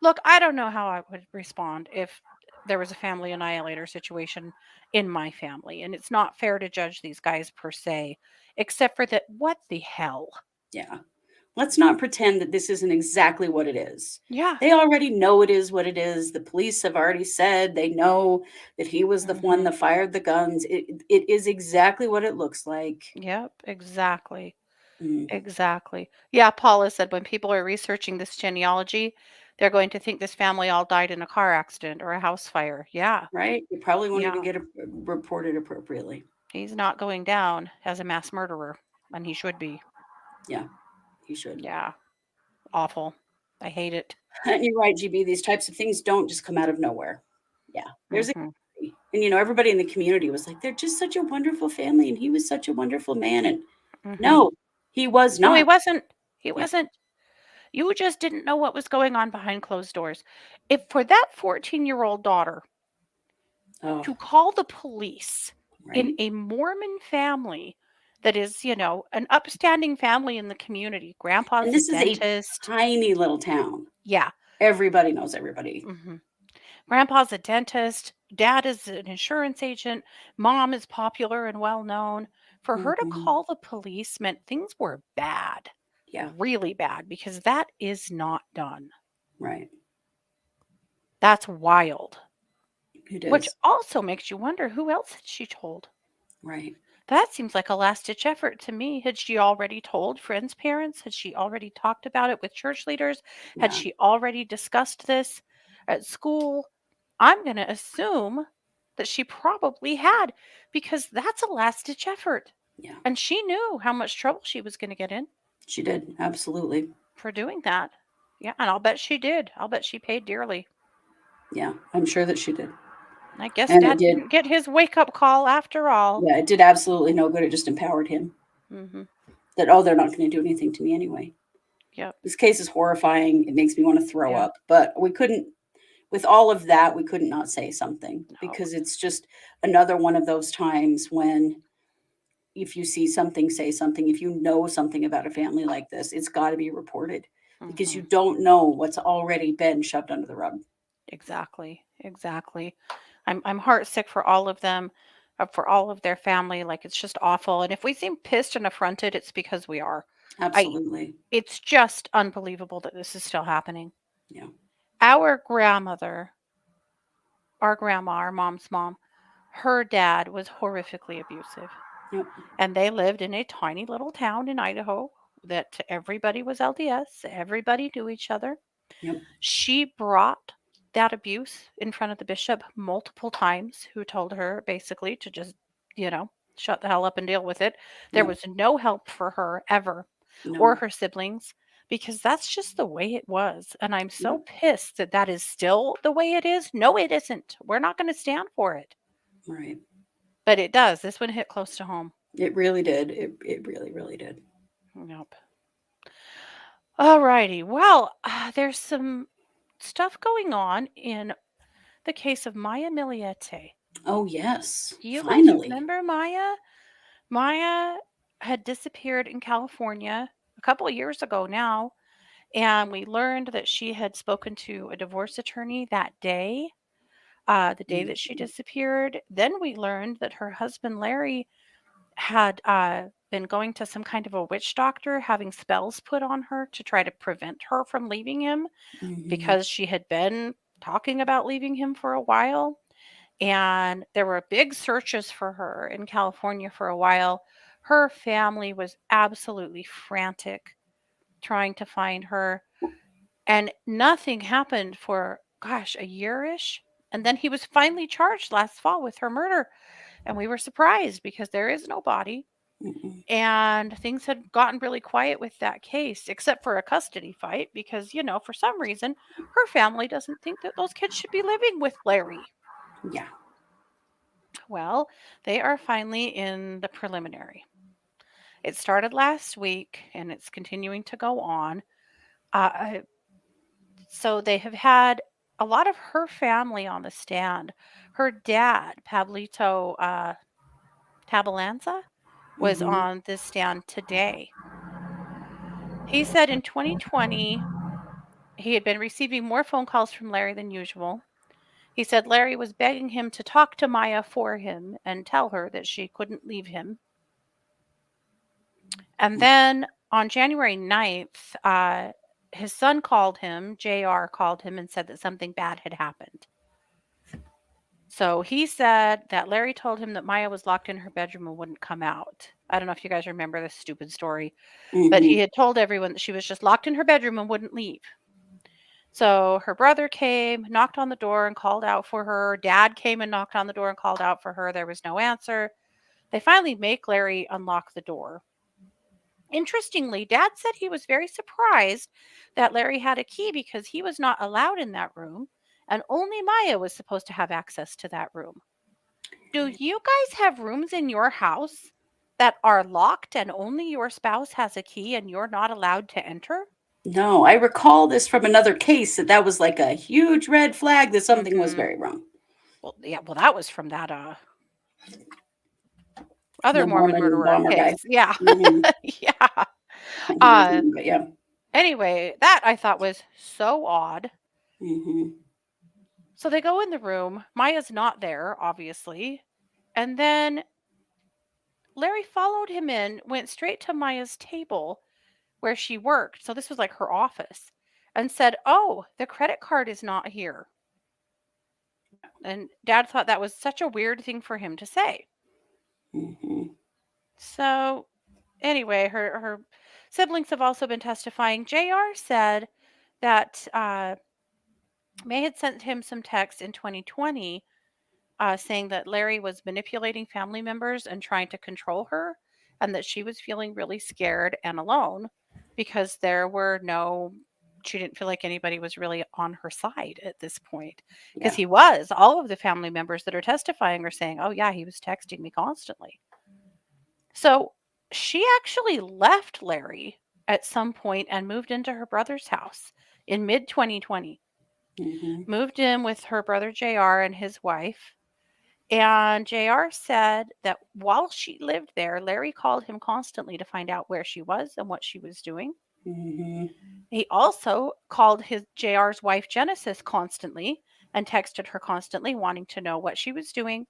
Look, I don't know how I would respond if there was a family annihilator situation in my family. And it's not fair to judge these guys per se, except for that, what the hell? Yeah. Let's not pretend that this isn't exactly what it is. Yeah. They already know it is what it is. The police have already said they know that he was the one Hmm. that fired the guns. It is exactly what it looks like. Yep. Exactly. Mm, Exactly. Yeah. Paula said when people are researching this genealogy, they're going to think this family all died in a car accident or a house fire. Yeah. right? It probably won't even Yeah. get reported appropriately. He's not going down as a mass murderer, and he should be. Yeah, he should. Yeah. Awful. I hate it. And you're right, GB. These types of things don't just come out of nowhere. Yeah, there's a Hmm. and everybody in the community was like, they're just such a wonderful family, and he was such a wonderful man. And Hmm. no, he was No, he not. wasn't. He Yeah. wasn't. You just didn't know what was going on behind closed doors. If for that 14-year-old daughter Oh, to call the police in right. a Mormon family that is, an upstanding family in the community, And grandpa's a this is a dentist. tiny little town. Yeah. Everybody knows everybody. Hmm. Grandpa's a dentist. Dad is an insurance agent. Mom is popular and well known. For her to Hmm. call the police meant things were bad, Yeah, really bad, because that is not done. right. That's wild. It Which is. also makes you wonder who else had she told? Right. That seems like a last ditch effort to me. Had she already told friends' parents? Had she already talked about it with church leaders? Had Yeah. she already discussed this at school? I'm going to assume that she probably had because that's a last ditch effort. Yeah. And she knew how much trouble she was going to get in She did. Absolutely. for doing that. Yeah, and I'll bet she did. I'll bet she paid dearly. Yeah. I'm sure that she did. I guess And it dad did. didn't get his wake up call after all. Yeah, it did absolutely no good. It just empowered him Hmm. that, oh, they're not going to do anything to me anyway. Yep. This case is horrifying. It makes me want to throw Yeah. up. But we couldn't, with all of that, we couldn't not say something No. because it's just another one of those times when if you see something, say something. If you know something about a family like this, it's got to be reported because Hmm. you don't know what's already been shoved under the rug. Exactly. Exactly. I'm heartsick for all of them, for all of their family. Like it's just awful. And if we seem pissed and affronted, it's because we are. I. Absolutely. It's just unbelievable that this is still happening. Yeah. Our grandmother, our grandma, our mom's mom, her dad was horrifically abusive. Yep. And they lived in a tiny little town in Idaho that everybody was LDS, everybody knew each other. Yep. She brought that abuse in front of the bishop multiple times, who told her basically to just, you know, shut the hell up and deal with it. There Yep. was no help for her ever or No. her siblings because that's just the way it was. And I'm so Yep. pissed that that is still the way it is. No, it isn't. We're not going to stand for it. Right. But it does. This one hit close to home. It really did. It really, really did. Yep. All righty. Well, there's some stuff going on in the case of Maya Milliete. Oh, yes. You guys Finally. remember Maya? Maya had disappeared in California a couple of years ago now, and we learned that she had spoken to a divorce attorney that day, the day that she Mhm. disappeared. Then we learned that her husband Larry had been going to some kind of a witch doctor, having spells put on her to try to prevent her from leaving him Mhm. because she had been talking about leaving him for a while. And there were big searches for her in California for a while. Her family was absolutely frantic trying to find her, and nothing happened for, gosh, a yearish. And then he was finally charged last fall with her murder. And we were surprised because there is no body. Mm-mm. And things had gotten really quiet with that case, except for a custody fight, because, for some reason, her family doesn't think that those kids should be living with Larry. Yeah. Well, they are finally in the preliminary. It started last week and it's continuing to go on. Uh, so they have had a lot of her family on the stand. Her dad, Pablito Tabalanza, was Mm-hmm. on this stand today. He said in 2020 he had been receiving more phone calls from Larry than usual. He said Larry was begging him to talk to Maya for him and tell her that she couldn't leave him. And then on January 9th, his son called him, JR called him and said that something bad had happened. So he said that Larry told him that Maya was locked in her bedroom and wouldn't come out. I don't know if you guys remember this stupid story, but Mm-hmm. he had told everyone that she was just locked in her bedroom and wouldn't leave. So her brother came, knocked on the door and called out for her. Dad came and knocked on the door and called out for her. There was no answer. They finally make Larry unlock the door. Interestingly, Dad said he was very surprised that Larry had a key because he was not allowed in that room and only Maya was supposed to have access to that room. Do you guys have rooms in your house that are locked and only your spouse has a key and you're not allowed to enter? No, I recall this from another case that was like a huge red flag that something was Mhm. very wrong. Well, yeah, well that was from that other The Mormon Mormon murderer bomber guy. case. Yeah. Mm-hmm. Yeah. Can't think of his Uh name, but yeah. anyway, that I thought was so odd. Mm-hmm. So they go in the room. Maya's not there, obviously. And then Larry followed him in, went straight to Maya's table where she worked. So this was like her office and said, "Oh, the credit card is not here." And Dad thought that was such a weird thing for him to say. Mm-hmm. So anyway, her siblings have also been testifying. JR said that May had sent him some text in 2020 saying that Larry was manipulating family members and trying to control her, and that she was feeling really scared and alone because she didn't feel like anybody was really on her side at this point. Because Yeah. he was. All of the family members that are testifying are saying, oh, yeah, he was texting me constantly. So she actually left Larry at some point and moved into her brother's house in mid 2020. Mm-hmm. Moved in with her brother JR and his wife. And JR said that while she lived there, Larry called him constantly to find out where she was and what she was doing. Mm-hmm. He also called his JR's wife Genesis constantly and texted her constantly, wanting to know what she was doing,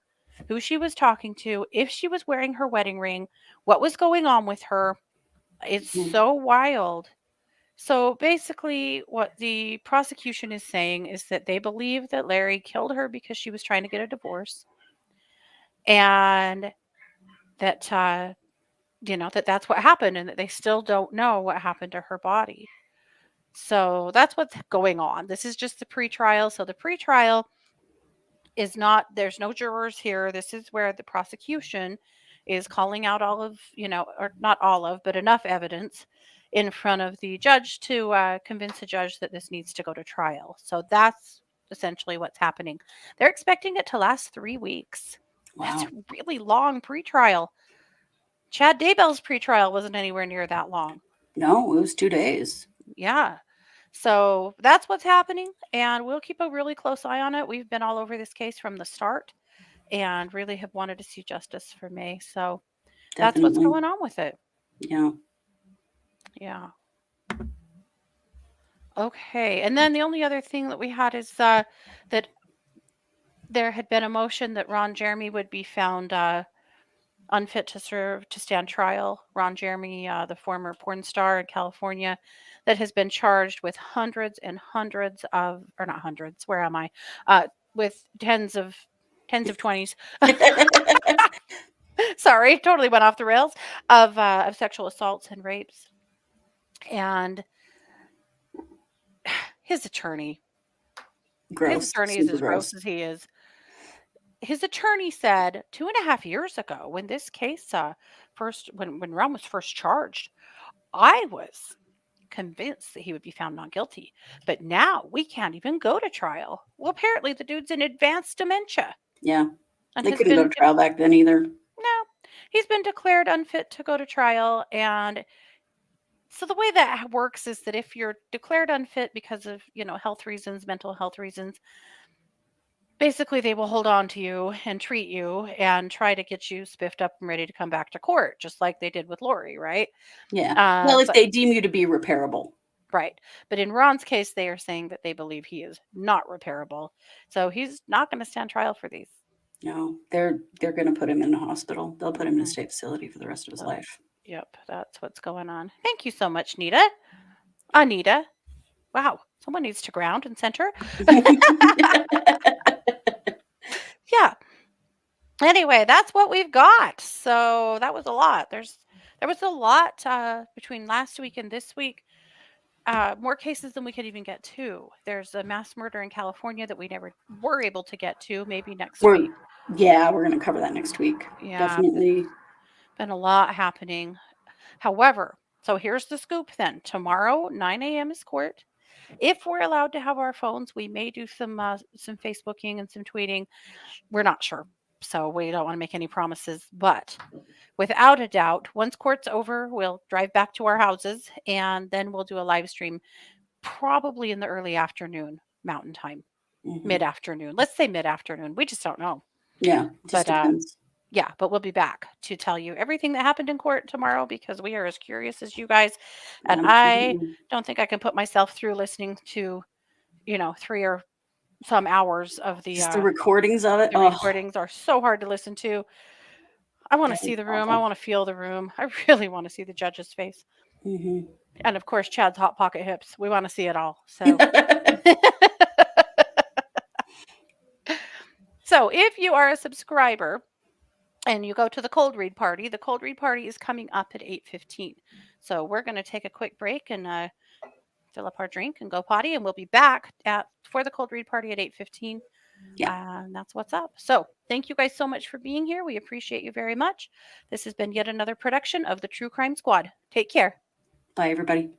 who she was talking to, if she was wearing her wedding ring, what was going on with her. It's Mm-hmm. so wild. So basically, what the prosecution is saying is that they believe that Larry killed her because she was trying to get a divorce, and that that's what happened, and that they still don't know what happened to her body. So that's what's going on. This is just the pretrial. So the pretrial is not, there's no jurors here. This is where the prosecution is calling out all of, or not all of, but enough evidence in front of the judge to convince the judge that this needs to go to trial. So that's essentially what's happening. They're expecting it to last 3 weeks. That's Wow. a really long pretrial. Chad Daybell's pretrial wasn't anywhere near that long. No, it was 2 days. Yeah. So that's what's happening, and we'll keep a really close eye on it. We've been all over this case from the start and really have wanted to see justice for May. So that's what's Definitely. going on with it. Yeah. Yeah. Okay. And then the only other thing that we had is that there had been a motion that Ron Jeremy would be found unfit to stand trial. Ron Jeremy, the former porn star in California, that has been charged with hundreds and hundreds of, or not hundreds, where am I? With tens of 20s. Sorry, totally went off the rails of sexual assaults and rapes. And his attorney, his Gross. attorney is Super as gross gross. as he is. His attorney said 2.5 years ago, when this case when Ron was first charged, I was convinced that he would be found not guilty. But now we can't even go to trial. Well, apparently the dude's in advanced dementia. Yeah. and They has couldn't go been to trial back then either. no, he's been declared unfit to go to trial. And so the way that works is that if you're declared unfit because of, health reasons, mental health reasons, basically they will hold on to you and treat you and try to get you spiffed up and ready to come back to court, just like they did with Lori, right? Yeah. Well, if But they deem you to be repairable. right. But in Ron's case, they are saying that they believe he is not repairable. So he's not going to stand trial for these. No, they're going to put him in a hospital. They'll put him in a Mhm. state facility for the rest of his So, life. yep, that's what's going on. Thank you so much, Nita. Anita. Wow, someone needs to ground and center. Yeah. Anyway, that's what we've got. So that was a lot. There was a lot between last week and this week. More cases than we could even get to. There's a mass murder in California that we never were able to get to. Maybe next we're week. yeah, we're going to cover that next week. Yeah, Definitely. been a lot happening. However, so here's the scoop then. Tomorrow, 9 a.m. is court. If we're allowed to have our phones, we may do some Facebooking and some tweeting. We're not sure. So we don't want to make any promises. But without a doubt, once court's over, we'll drive back to our houses and then we'll do a live stream probably in the early afternoon, Mountain Time, mid afternoon. Let's say mid afternoon. We just don't know. Yeah, just But depends. yeah, but we'll be back to tell you everything that happened in court tomorrow because we are as curious as you guys. And I Absolutely. don't think I can put myself through listening to, 3 or some hours of Just the recordings of it. the Oh, recordings are so hard to listen to. I want to that see is the room. I awful. want to feel the room. I really want to see the judge's face. Mm-hmm. And of course, Chad's hot pocket hips. We want to see it all. So so if you are a subscriber and you go to the cold read party is coming up at 8:15. So we're going to take a quick break and fill up our drink and go potty, and we'll be back for the cold read party at 8:15. Yeah. And that's what's up. So thank you guys so much for being here. We appreciate you very much. This has been yet another production of the True Crime Squad. Take care. Bye, everybody.